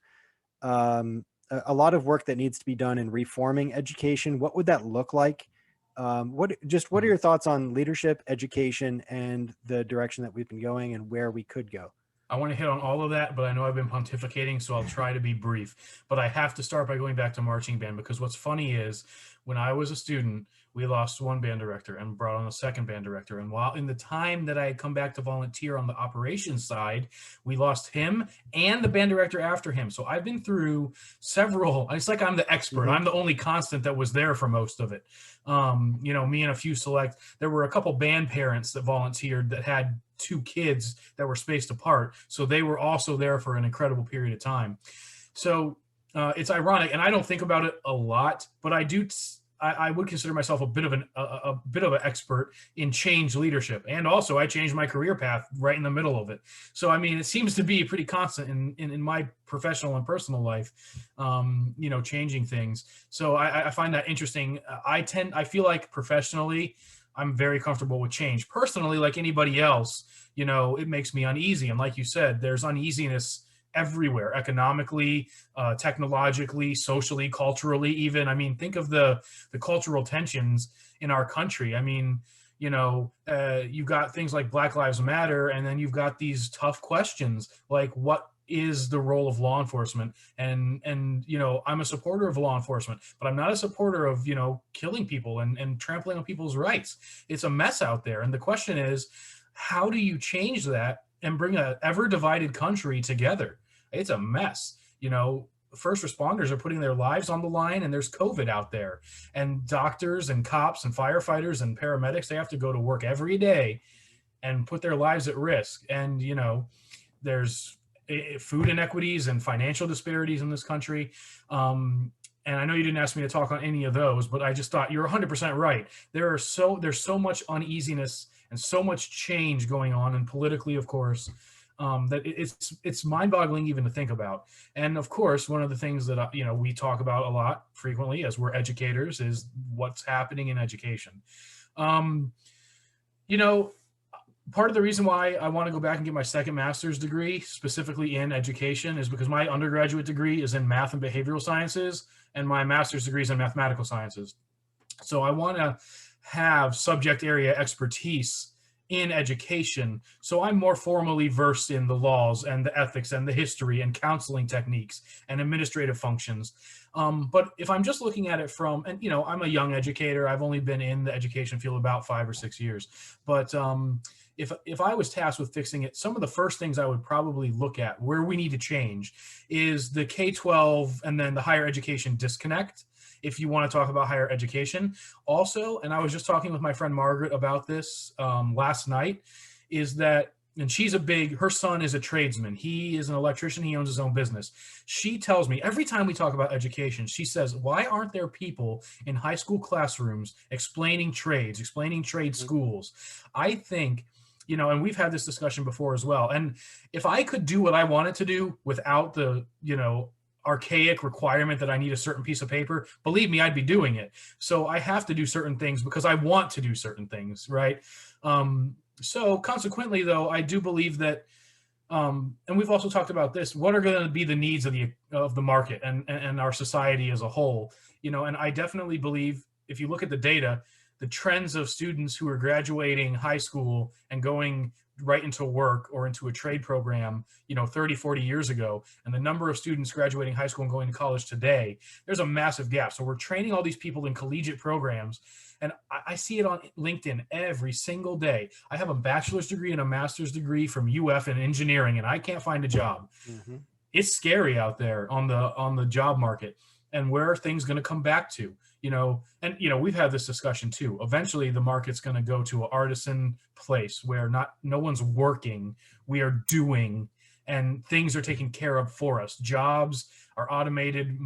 work that needs to be done in reforming education? What would that look like? What are your thoughts on leadership, education, and the direction that we've been going and where we could go? I want to hit on all of that, but I know I've been pontificating, so I'll try to be brief. But I have to start by going back to marching band, because what's funny is when I was a student, we lost one band director and brought on a second band director. And while in the time that I had come back to volunteer on the operations side, we lost him and the band director after him. So I've been through several, it's like I'm the expert. I'm the only constant that was there for most of it. You know, me and a few select, there were a couple band parents that volunteered that had 2 kids that were spaced apart. So they were also there for an incredible period of time. So it's ironic, and I don't think about it a lot, but I would consider myself a bit of an expert in change leadership. And also I changed my career path right in the middle of it. So, I mean, it seems to be pretty constant in my professional and personal life, you know, changing things. So I find that interesting. I feel like professionally, I'm very comfortable with change. Personally, like anybody else, you know, it makes me uneasy. And like you said, there's uneasiness everywhere, economically, technologically, socially, culturally, even. I mean, think of the cultural tensions in our country. I mean, you know, you've got things like Black Lives Matter, and then you've got these tough questions like, what is the role of law enforcement? And you know, I'm a supporter of law enforcement, but I'm not a supporter of, you know, killing people and trampling on people's rights. It's a mess out there. And the question is, how do you change that and bring a ever divided country together? It's a mess. You know, first responders are putting their lives on the line, and there's COVID out there, and doctors and cops and firefighters and paramedics, they have to go to work every day and put their lives at risk. And, there's food inequities and financial disparities in this country. And I know you didn't ask me to talk on any of those, but I just thought you're 100% right. There's so much uneasiness and so much change going on, and politically, of course, that it's mind-boggling even to think about. And of course, one of the things that we talk about a lot frequently as we're educators is what's happening in education. Um, you know, Part of the reason why I want to go back and get my second master's degree specifically in education is because my undergraduate degree is in math and behavioral sciences, and my master's degree is in mathematical sciences. So I want to have subject area expertise in education, so I'm more formally versed in the laws and the ethics and the history and counseling techniques and administrative functions. But if I'm just looking at it from, and I'm a young educator, I've only been in the education field about 5 or 6 years, but if I was tasked with fixing it, some of the first things I would probably look at where we need to change is the K-12 and then the higher education disconnect, if you want to talk about higher education. Also, and I was just talking with my friend Margaret about this last night, is that, and her son is a tradesman. He is an electrician. He owns his own business. She tells me every time we talk about education, she says, why aren't there people in high school classrooms explaining trades, explaining trade schools? I think, and we've had this discussion before as well. And if I could do what I wanted to do without the, archaic requirement that I need a certain piece of paper, believe me, I'd be doing it. So I have to do certain things because I want to do certain things, right? So consequently, though, I do believe that, and we've also talked about this, what are going to be the needs of the market and our society as a whole? And I definitely believe, if you look at the data, the trends of students who are graduating high school and going right into work or into a trade program, 30, 40 years ago, and the number of students graduating high school and going to college today, there's a massive gap. So we're training all these people in collegiate programs, and I see it on LinkedIn every single day. I have a bachelor's degree and a master's degree from UF in engineering, and I can't find a job. Mm-hmm. It's scary out there on the job market. And where are things going to come back to? We've had this discussion too. Eventually the market's going to go to an artisan place where no one's working, we are doing, and things are taken care of for us. Jobs are automated.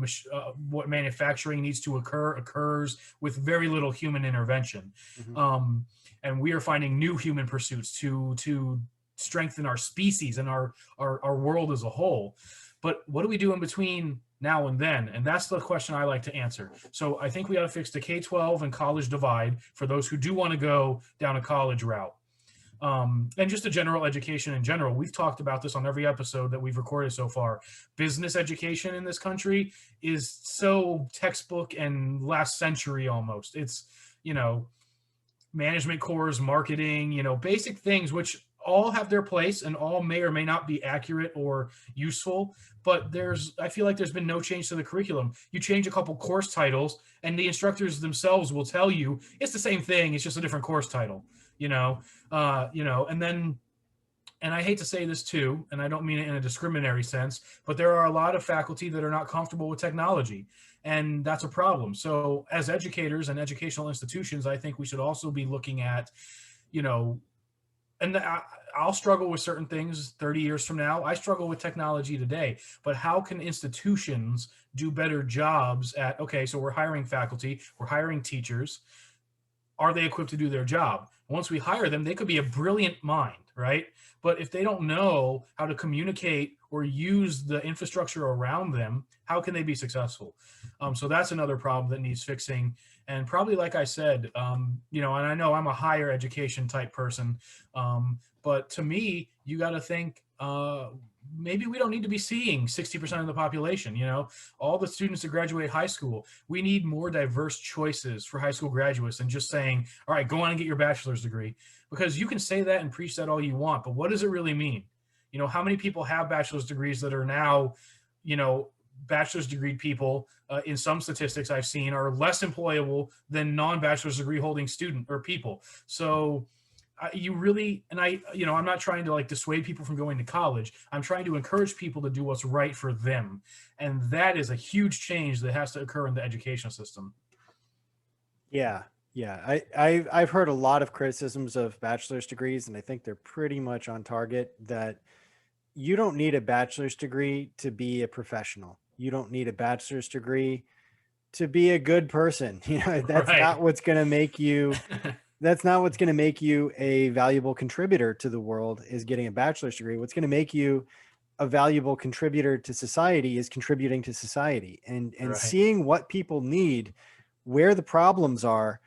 What manufacturing needs to occurs with very little human intervention. Mm-hmm. And we are finding new human pursuits to strengthen our species and our world as a whole. But what do we do in between now and then? And that's the question I like to answer. So I think we ought to fix the K-12 and college divide for those who do want to go down a college route. And just a general education in general. We've talked about this on every episode that we've recorded so far. Business education in this country is so textbook and last century almost. It's, management course, marketing, basic things, which all have their place and all may or may not be accurate or useful, but I feel like there's been no change to the curriculum. You change a couple course titles and the instructors themselves will tell you it's the same thing, it's just a different course title, and I hate to say this too, and I don't mean it in a discriminatory sense, but there are a lot of faculty that are not comfortable with technology, and that's a problem. So as educators and educational institutions, I think we should also be looking at, and I'll struggle with certain things 30 years from now. I struggle with technology today, but how can institutions do better jobs at, okay, so we're hiring faculty, we're hiring teachers. Are they equipped to do their job? Once we hire them, they could be a brilliant mind, right? But if they don't know how to communicate or use the infrastructure around them, how can they be successful? So that's another problem that needs fixing. And probably, like I said, and I know I'm a higher education type person, but to me, you got to think, maybe we don't need to be seeing 60% of the population, all the students that graduate high school. We need more diverse choices for high school graduates than just saying, all right, go on and get your bachelor's degree. Because you can say that and preach that all you want, but what does it really mean? How many people have bachelor's degrees that are now, bachelor's degree people, in some statistics I've seen, are less employable than non-bachelor's degree holding student or people. So you really, and I'm not trying to like dissuade people from going to college. I'm trying to encourage people to do what's right for them. And that is a huge change that has to occur in the education system. Yeah. Yeah. I've heard a lot of criticisms of bachelor's degrees, and I think they're pretty much on target that you don't need a bachelor's degree to be a professional. You don't need a bachelor's degree to be a good person. That's Right. not what's going to make you that's not what's going to make you a valuable contributor to the world is getting a bachelor's degree. What's going to make you a valuable contributor to society is contributing to society and Right. seeing what people need, where the problems are,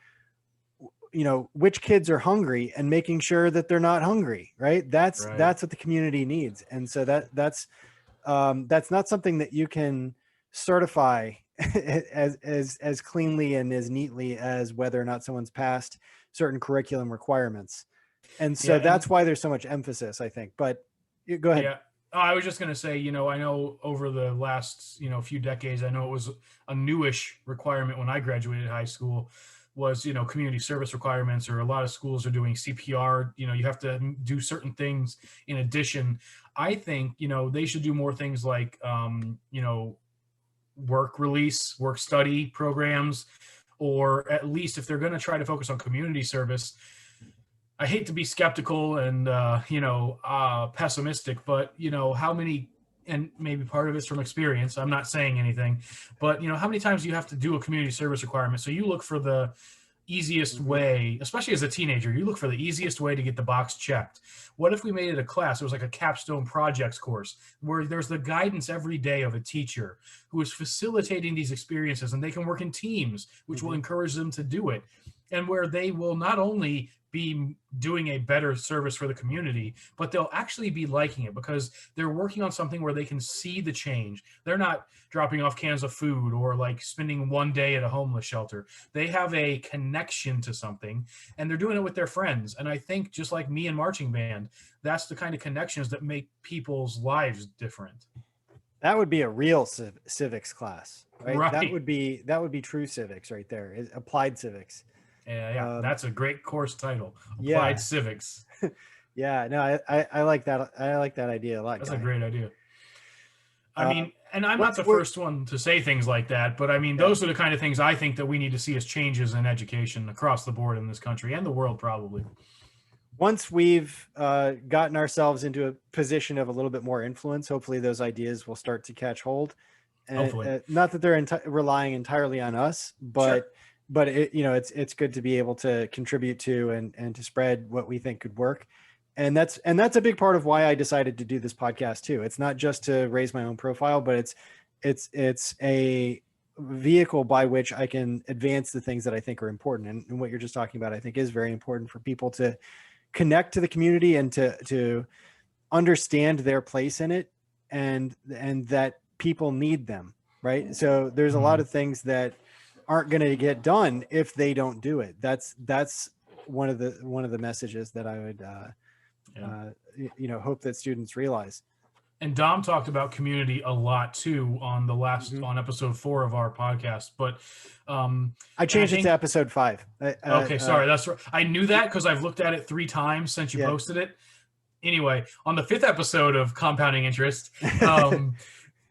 which kids are hungry and making sure that they're not hungry, right? That's Right. that's what the community needs. And so that's not something that you can certify as cleanly and as neatly as whether or not someone's passed certain curriculum requirements. And Yeah. so that's why there's so much emphasis, I think. But go ahead. Yeah. I was just going to say, I know over the last, few decades, I know it was a newish requirement when I graduated high school was, community service requirements, or a lot of schools are doing CPR. You have to do certain things in addition. I think, they should do more things like, work release, work study programs, or at least if they're going to try to focus on community service. I hate to be skeptical and pessimistic, but how many, and maybe part of it's from experience. I'm not saying anything, but how many times do you have to do a community service requirement? So you look for the easiest Mhm. way, especially as a teenager, you look for the easiest way to get the box checked. What if we made it a class? It was like a capstone projects course where there's the guidance every day of a teacher who is facilitating these experiences, and they can work in teams, which will Mhm. encourage them to do it. And where they will not only be doing a better service for the community, but they'll actually be liking it because they're working on something where they can see the change. They're not dropping off cans of food or like spending one day at a homeless shelter. They have a connection to something, and they're doing it with their friends. And I think just like me and marching band, that's the kind of connections that make people's lives different. That would be a real civics class, right? That Right. would be true civics right there. Applied civics. Yeah, yeah, Um, that's a great course title. Applied yeah, Civics. yeah. No, I like that. I like that idea a lot, That's a Guy. great idea. I Uh, mean, and I'm not what's the what? first one to say things like that, but I mean, Yeah. those are the kind of things I think that we need to see as changes in education across the board in this country and the world, probably. Once we've gotten ourselves into a position of a little bit more influence, hopefully those ideas will start to catch hold. And Hopefully. not that they're relying entirely on us, Sure. but it's good to be able to contribute to and to spread what we think could work. And that's a big part of why I decided to do this podcast too. It's not just to raise my own profile, but it's a vehicle by which I can advance the things that I think are important. And what you're just talking about, I think, is very important for people to connect to the community and to understand their place in it, and that people need them, right? So there's a lot Mhm. of things that aren't going to get done if they don't do it. That's one of the messages that I would Yeah. hope that students realize. And Dom talked about community a lot too on the last Mhm. on episode 4 of our podcast. But I and I changed it to think episode 5. okay, sorry, that's right. I knew that because I've looked at it 3 times since you Yeah. posted it. Anyway, on the 5th episode of Compounding Interest, um,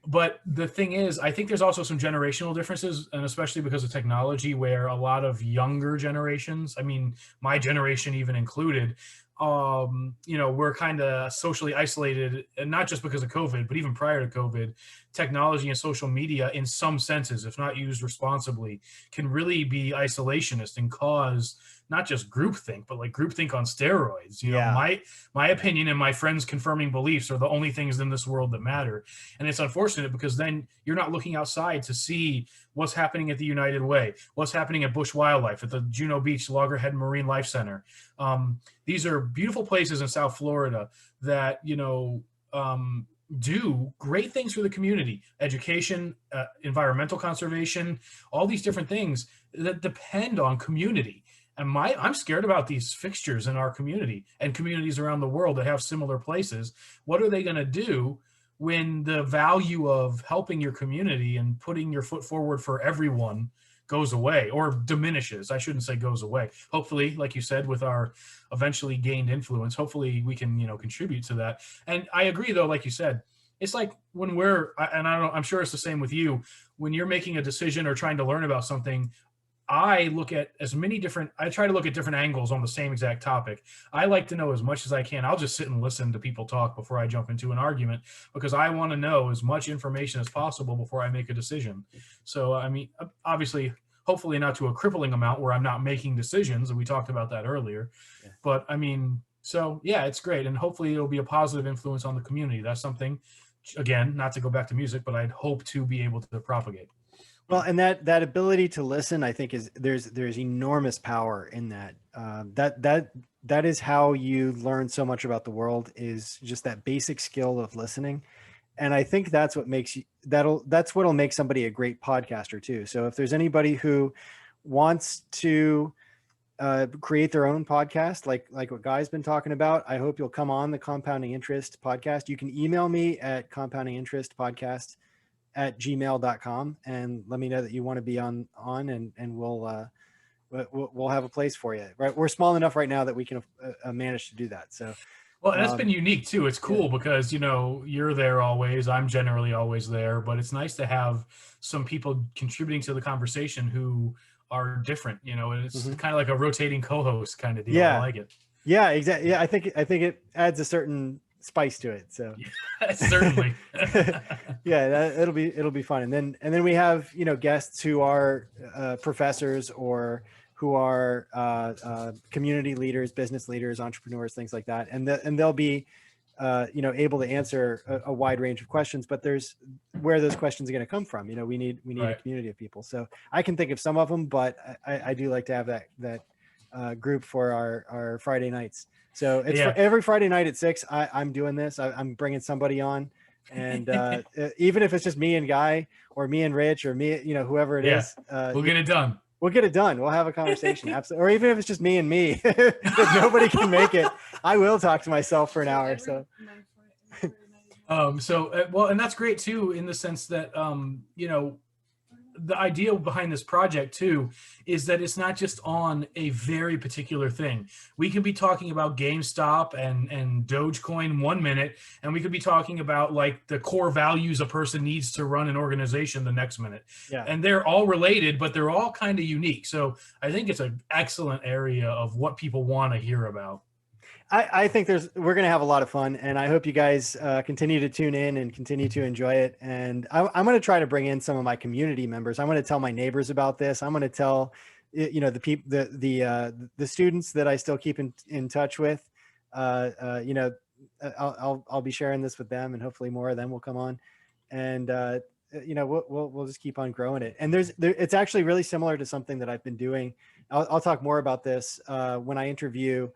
but the thing is, I think there's also some generational differences, and especially because of technology, where a lot of younger generations, I mean, my generation even included, we're kind of socially isolated, and not just because of COVID, but even prior to COVID, technology and social media, in some senses, if not used responsibly, can really be isolationist and cause not just groupthink, but like groupthink on steroids. Yeah. My Yeah. opinion and my friends' confirming beliefs are the only things in this world that matter. And it's unfortunate because then you're not looking outside to see what's happening at the United Way, what's happening at Bush Wildlife, at the Juno Beach Loggerhead Marine Life Center. These are beautiful places in South Florida that, do great things for the community, education, environmental conservation, all these different things that depend on community. And I'm scared about these fixtures in our community and communities around the world that have similar places. What are they going to do when the value of helping your community and putting your foot forward for everyone goes away or diminishes. I shouldn't say goes away. Hopefully, like you said, with our eventually gained influence, hopefully we can, contribute to that. And I agree, though, like you said, it's like when I'm sure it's the same with you, when you're making a decision or trying to learn about something. I try to look at different angles on the same exact topic. I like to know as much as I can. I'll just sit and listen to people talk before I jump into an argument, because I want to know as much information as possible before I make a decision. So, I mean, obviously, hopefully not to a crippling amount where I'm not making decisions. And we talked about that earlier, Yeah. but I mean, so yeah, it's great. And hopefully it'll be a positive influence on the community. That's something, again, not to go back to music, but I'd hope to be able to propagate. Well, and that ability to listen, I think, is there's enormous power in that. That is how you learn so much about the world, is just that basic skill of listening. And I think that's what makes you that's what'll make somebody a great podcaster too. So if there's anybody who wants to create their own podcast, like what Guy's been talking about, I hope you'll come on the Compounding Interest podcast. You can email me at compoundinginterestpodcast@gmail.com and let me know that you want to be on and we'll have a place for you. Right, we're small enough right now that we can manage to do that. So, well, and that's been unique too. It's cool yeah. because you're there always. I'm generally always there, but it's nice to have some people contributing to the conversation who are different. And it's kind of like a rotating co-host kind of deal. Yeah, I like it. Yeah, exactly. Yeah, I think it adds a certain spice to it. So certainly. Yeah, it'll be fun. And then we have guests who are professors or who are community leaders, business leaders, entrepreneurs, things like that, and they'll be able to answer a wide range of questions. But there's where those questions are going to come from. We need Right. a community of people. So I can think of some of them, but I do like to have that group for our Friday nights. So it's for every Friday night at 6. I'm doing this. I'm bringing somebody on, and even if it's just me and Guy or me and Rich or me, whoever it is, we'll get it done. We'll get it done. We'll have a conversation. Absolutely. Or even if it's just me and me, if nobody can make it, I will talk to myself for an hour. So, well, and that's great too, in the sense that, the idea behind this project too is that it's not just on a very particular thing. We could be talking about GameStop and Dogecoin 1 minute, and we could be talking about like the core values a person needs to run an organization the next minute. Yeah. And they're all related, but they're all kind of unique. So I think it's an excellent area of what people want to hear about. I think we're going to have a lot of fun, and I hope you guys continue to tune in and continue to enjoy it. And I'm going to try to bring in some of my community members. I'm going to tell my neighbors about this. I'm going to tell, the people, the students that I still keep in touch with. I'll be sharing this with them, and hopefully more of them will come on, and we'll just keep on growing it. And it's actually really similar to something that I've been doing. I'll talk more about this when I interview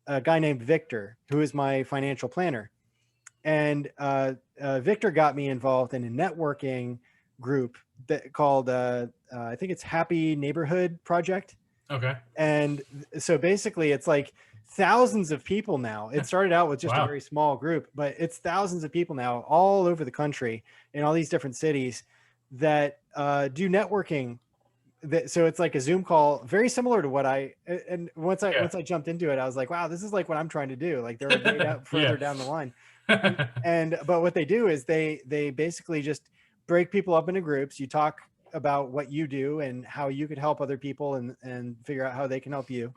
a guy named Victor, who is my financial planner. And Victor got me involved in a networking group that called, I think it's Happy Neighborhood Project. Okay. And so basically it's like thousands of people now. It started out with just a very small group, but it's thousands of people now all over the country in all these different cities that do networking. So it's like a Zoom call, very similar to what once I jumped into it, I was like, wow, this is like what I'm trying to do. Like they're way further down the line. But what they do is they basically just break people up into groups. You talk about what you do and how you could help other people and figure out how they can help you.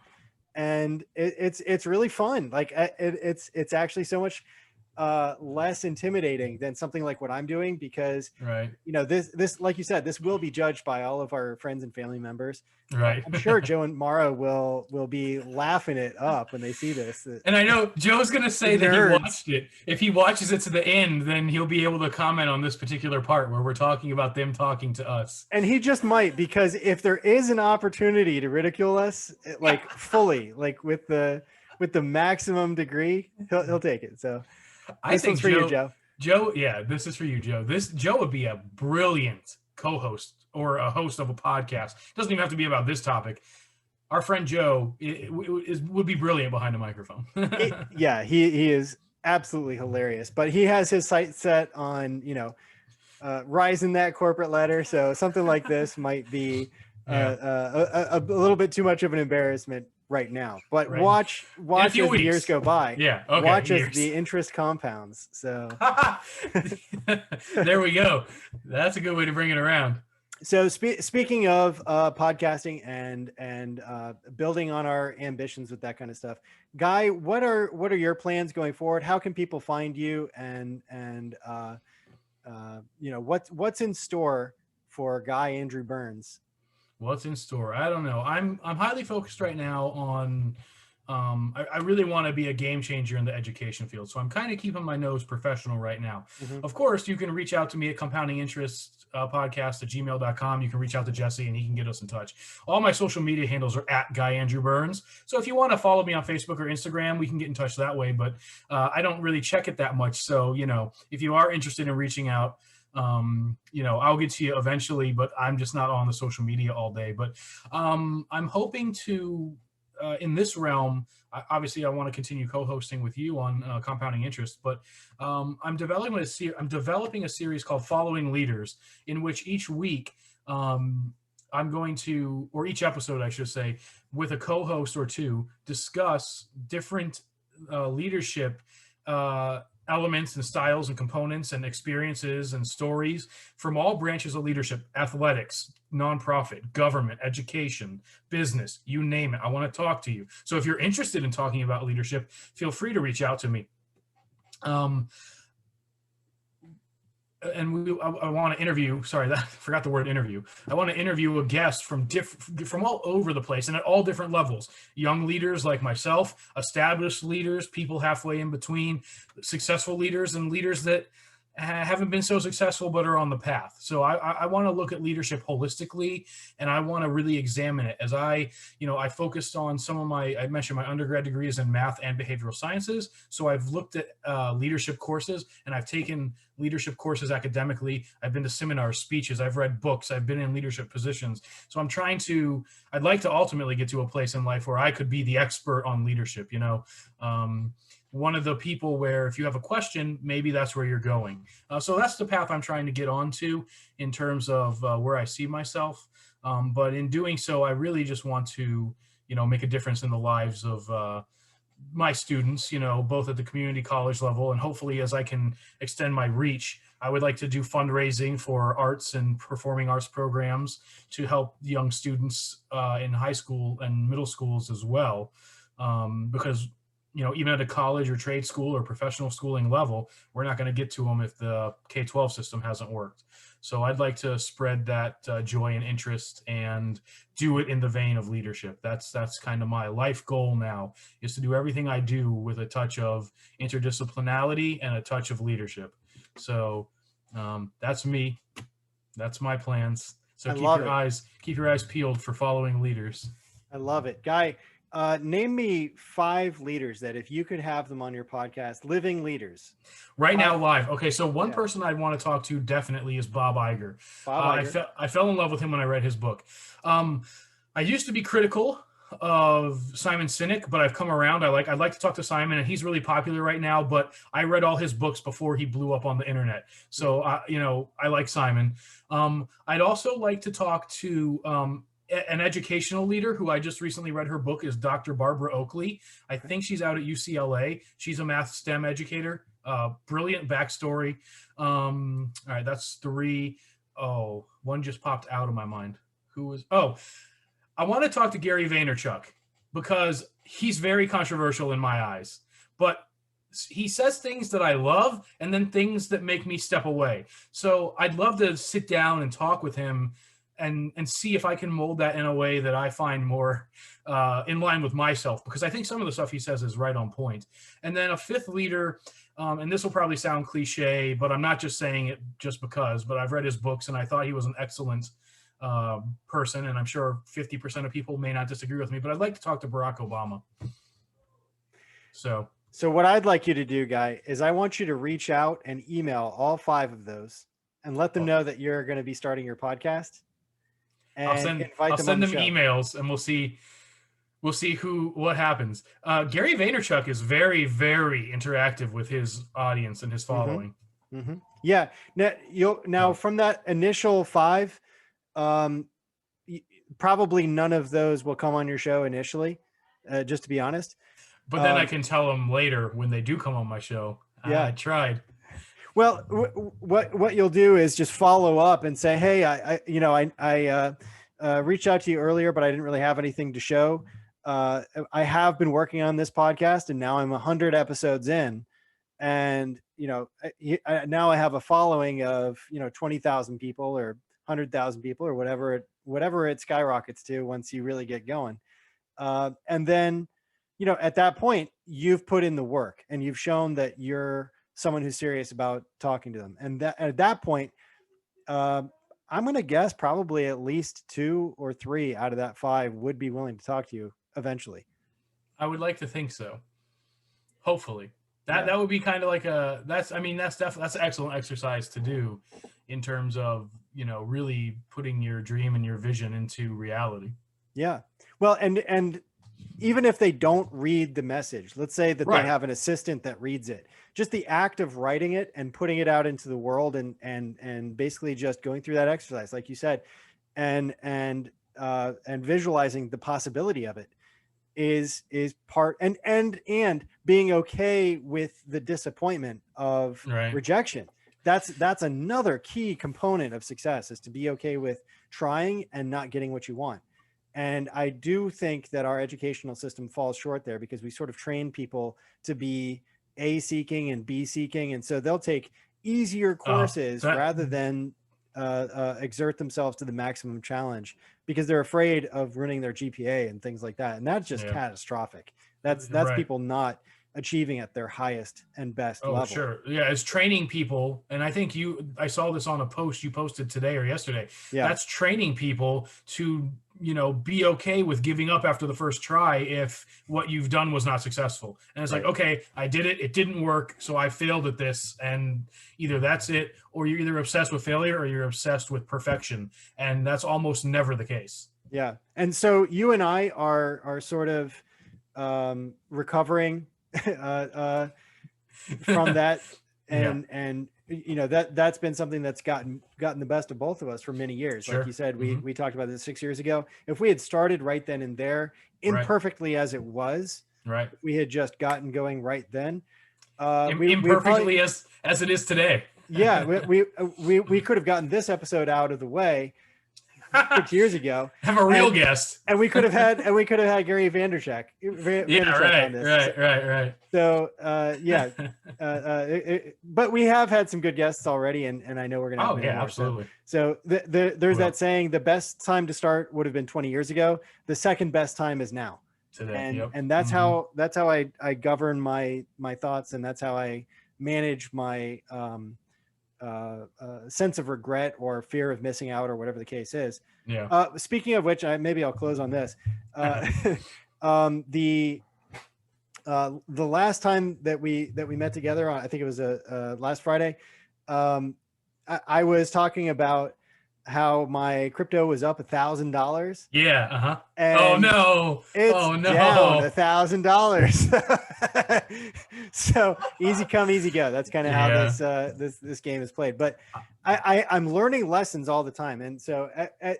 And it's really fun. Like it's actually so much less intimidating than something like what I'm doing, because this like you said, this will be judged by all of our friends and family members. Right. I'm sure Joe and Mara will be laughing it up when they see this. And I know Joe's gonna say that he watched it. If he watches it to the end, then he'll be able to comment on this particular part where we're talking about them talking to us. And he just might, because if there is an opportunity to ridicule us, like fully, like with the maximum degree, he'll take it. So I think for you, Joe. Joe, yeah, this is for you, Joe. Joe would be a brilliant co-host or a host of a podcast. It doesn't even have to be about this topic. Our friend Joe would be brilliant behind a microphone. He is absolutely hilarious. But he has his sights set on rising that corporate ladder. So something like this might be Yeah. A little bit too much of an embarrassment right now. But Right. watch In a as few the years weeks. go by. Yeah. Okay. Watch as Years. the interest compounds. So There we go. That's a good way to bring it around. so speaking of podcasting and building on our ambitions with that kind of stuff, Guy, what are your plans going forward? How can people find you, and what's in store for Guy Andrew Burns? What's in store? I don't know. I'm highly focused right now on. I really want to be a game changer in the education field, so I'm kind of keeping my nose professional right now. Mm-hmm. Of course, you can reach out to me at compounding interest podcast at gmail.com. You can reach out to Jesse and he can get us in touch. All my social media handles are at Guy Andrew Burns. So if you want to follow me on Facebook or Instagram, we can get in touch that way. But I don't really check it that much. So, if you are interested in reaching out, I'll get to you eventually, but I'm just not on the social media all day. But I'm hoping to, in this realm, obviously I want to continue co-hosting with you on compounding interest, but I'm developing a series called Following Leaders, in which each week I'm going to, or each episode, I should say, with a co-host or two, discuss different leadership elements and styles and components and experiences and stories from all branches of leadership: athletics, nonprofit, government, education, business, you name it. I want to talk to you. So if you're interested in talking about leadership, feel free to reach out to me. I want to interview. Sorry, I forgot the word interview. I want to interview a guest from all over the place and at all different levels. Young leaders like myself, established leaders, people halfway in between, successful leaders, and leaders that haven't been so successful but are on the path. So I want to look at leadership holistically, and I want to really examine it. As I focused on I mentioned my undergrad degrees in math and behavioral sciences. So I've looked at leadership courses, and I've taken leadership courses academically. I've been to seminars, speeches, I've read books, I've been in leadership positions. So I'd like to ultimately get to a place in life where I could be the expert on leadership, one of the people where if you have a question, maybe that's where you're going. So that's the path I'm trying to get onto in terms of where I see myself. But in doing so, I really just want to, make a difference in the lives of my students, both at the community college level, and hopefully as I can extend my reach, I would like to do fundraising for arts and performing arts programs to help young students in high school and middle schools as well. Because even at a college or trade school or professional schooling level, we're not going to get to them if the K-12 system hasn't worked. So I'd like to spread that joy and interest and do it in the vein of leadership. That's kind of my life goal now, is to do everything I do with a touch of interdisciplinarity and a touch of leadership. So that's me. That's my plans. So keep your eyes peeled for following leaders. I love it. Guy, name me 5 leaders that if you could have them on your podcast, living leaders. Right now, live. Okay, so one person I'd want to talk to definitely is Bob Iger. I fell in love with him when I read his book. I used to be critical of Simon Sinek, but I've come around. I'd like to talk to Simon, and he's really popular right now, but I read all his books before he blew up on the internet. So, I like Simon. I'd also like to talk to an educational leader who I just recently read her book is Dr. Barbara Oakley. I think she's out at UCLA. She's a math STEM educator. Brilliant backstory. All right, that's 3. Oh, one just popped out of my mind. I want to talk to Gary Vaynerchuk because he's very controversial in my eyes, but he says things that I love and then things that make me step away. So I'd love to sit down and talk with him and see if I can mold that in a way that I find more in line with myself, because I think some of the stuff he says is right on point. And then a 5th leader, and this will probably sound cliche, but I'm not just saying it just because, but I've read his books and I thought he was an excellent person, and I'm sure 50% of people may not disagree with me, but I'd like to talk to Barack Obama. So what I'd like you to do, Guy, is I want you to reach out and email all 5 of those and let them know that you're going to be starting your podcast. And I'll send them emails, and we'll see what happens. Gary Vaynerchuk is very, very interactive with his audience and his following. Mm-hmm. Yeah. Now from that initial 5, probably none of those will come on your show initially, just to be honest. But then I can tell them later when they do come on my show. Yeah. I tried. Well, what you'll do is just follow up and say, hey, I reached out to you earlier, but I didn't really have anything to show. I have been working on this podcast, and now I'm 100 episodes in, and now I have a following of 20,000 people or 100,000 people or whatever it skyrockets to once you really get going, and then at that point you've put in the work and you've shown that you're someone who's serious about talking to them, and that at that point, I'm going to guess probably at least 2 or 3 out of that 5 would be willing to talk to you eventually. I would like to think so. Hopefully. That would be kind of like that's an excellent exercise to do in terms of, really putting your dream and your vision into reality. Yeah. Well, and even if they don't read the message, let's say that they have an assistant that reads it, just the act of writing it and putting it out into the world and basically just going through that exercise, like you said, and visualizing the possibility of it is part, and being okay with the disappointment of rejection. That's another key component of success, is to be okay with trying and not getting what you want. And I do think that our educational system falls short there, because we sort of train people to be A seeking and B seeking. And so they'll take easier courses rather than exert themselves to the maximum challenge, because they're afraid of ruining their GPA and things like that. And that's just catastrophic. That's people not achieving at their highest and best level. Sure. Yeah. It's training people. And I think I saw this on a post you posted today or yesterday. Yeah. That's training people to, be okay with giving up after the first try if what you've done was not successful. And it's like, okay, I did it. It didn't work. So I failed at this. And either that's it, or you're either obsessed with failure or you're obsessed with perfection. And that's almost never the case. Yeah. And so you and I are sort of recovering from that, and that's been something that's gotten the best of both of us for many years. Sure. Like you said, we talked about this 6 years ago. If we had started right then and there, imperfectly as it was, if we had just gotten going right then, imperfectly as it is today. Yeah, we could have gotten this episode out of the way 6 years ago. Have a real guest, and we could have had Gary Vaynerchuk. Right. So but we have had some good guests already, and I know we're gonna have more. Absolutely. So there's that saying: the best time to start would have been 20 years ago. The second best time is now. Today. And that's how I govern my thoughts, and that's how I manage my sense of regret or fear of missing out, or whatever the case is. Speaking of which, maybe I'll close on this. The last time that we met together, I think it was last Friday, I was talking about how my crypto was up $1,000. Yeah. Oh no! It's down $1,000. So easy come, easy go. That's kind of how this game is played. But I'm learning lessons all the time, and so I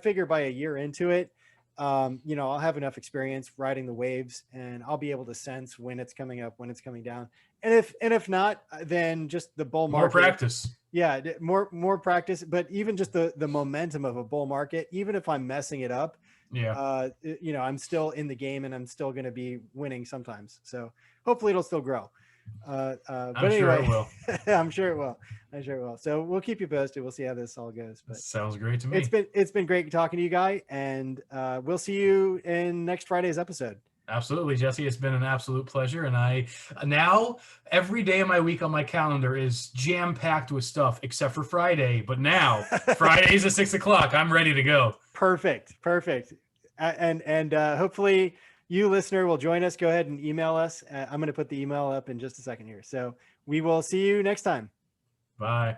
figure by a year into it, I'll have enough experience riding the waves, and I'll be able to sense when it's coming up, when it's coming down, and if not, then just the bull market. More practice. Yeah, more practice, but even just the momentum of a bull market, even if I'm messing it up, I'm still in the game, and I'm still going to be winning sometimes. So hopefully it'll still grow. But anyway, sure it will. I'm sure it will. So we'll keep you posted. We'll see how this all goes. But sounds great to me. It's been great talking to you, Guy, and we'll see you in next Friday's episode. Absolutely, Jesse. It's been an absolute pleasure. And I now every day of my week on my calendar is jam-packed with stuff except for Friday. But now Fridays at 6:00. I'm ready to go. Perfect. And hopefully you, listener, will join us. Go ahead and email us. I'm going to put the email up in just a second here. So we will see you next time. Bye.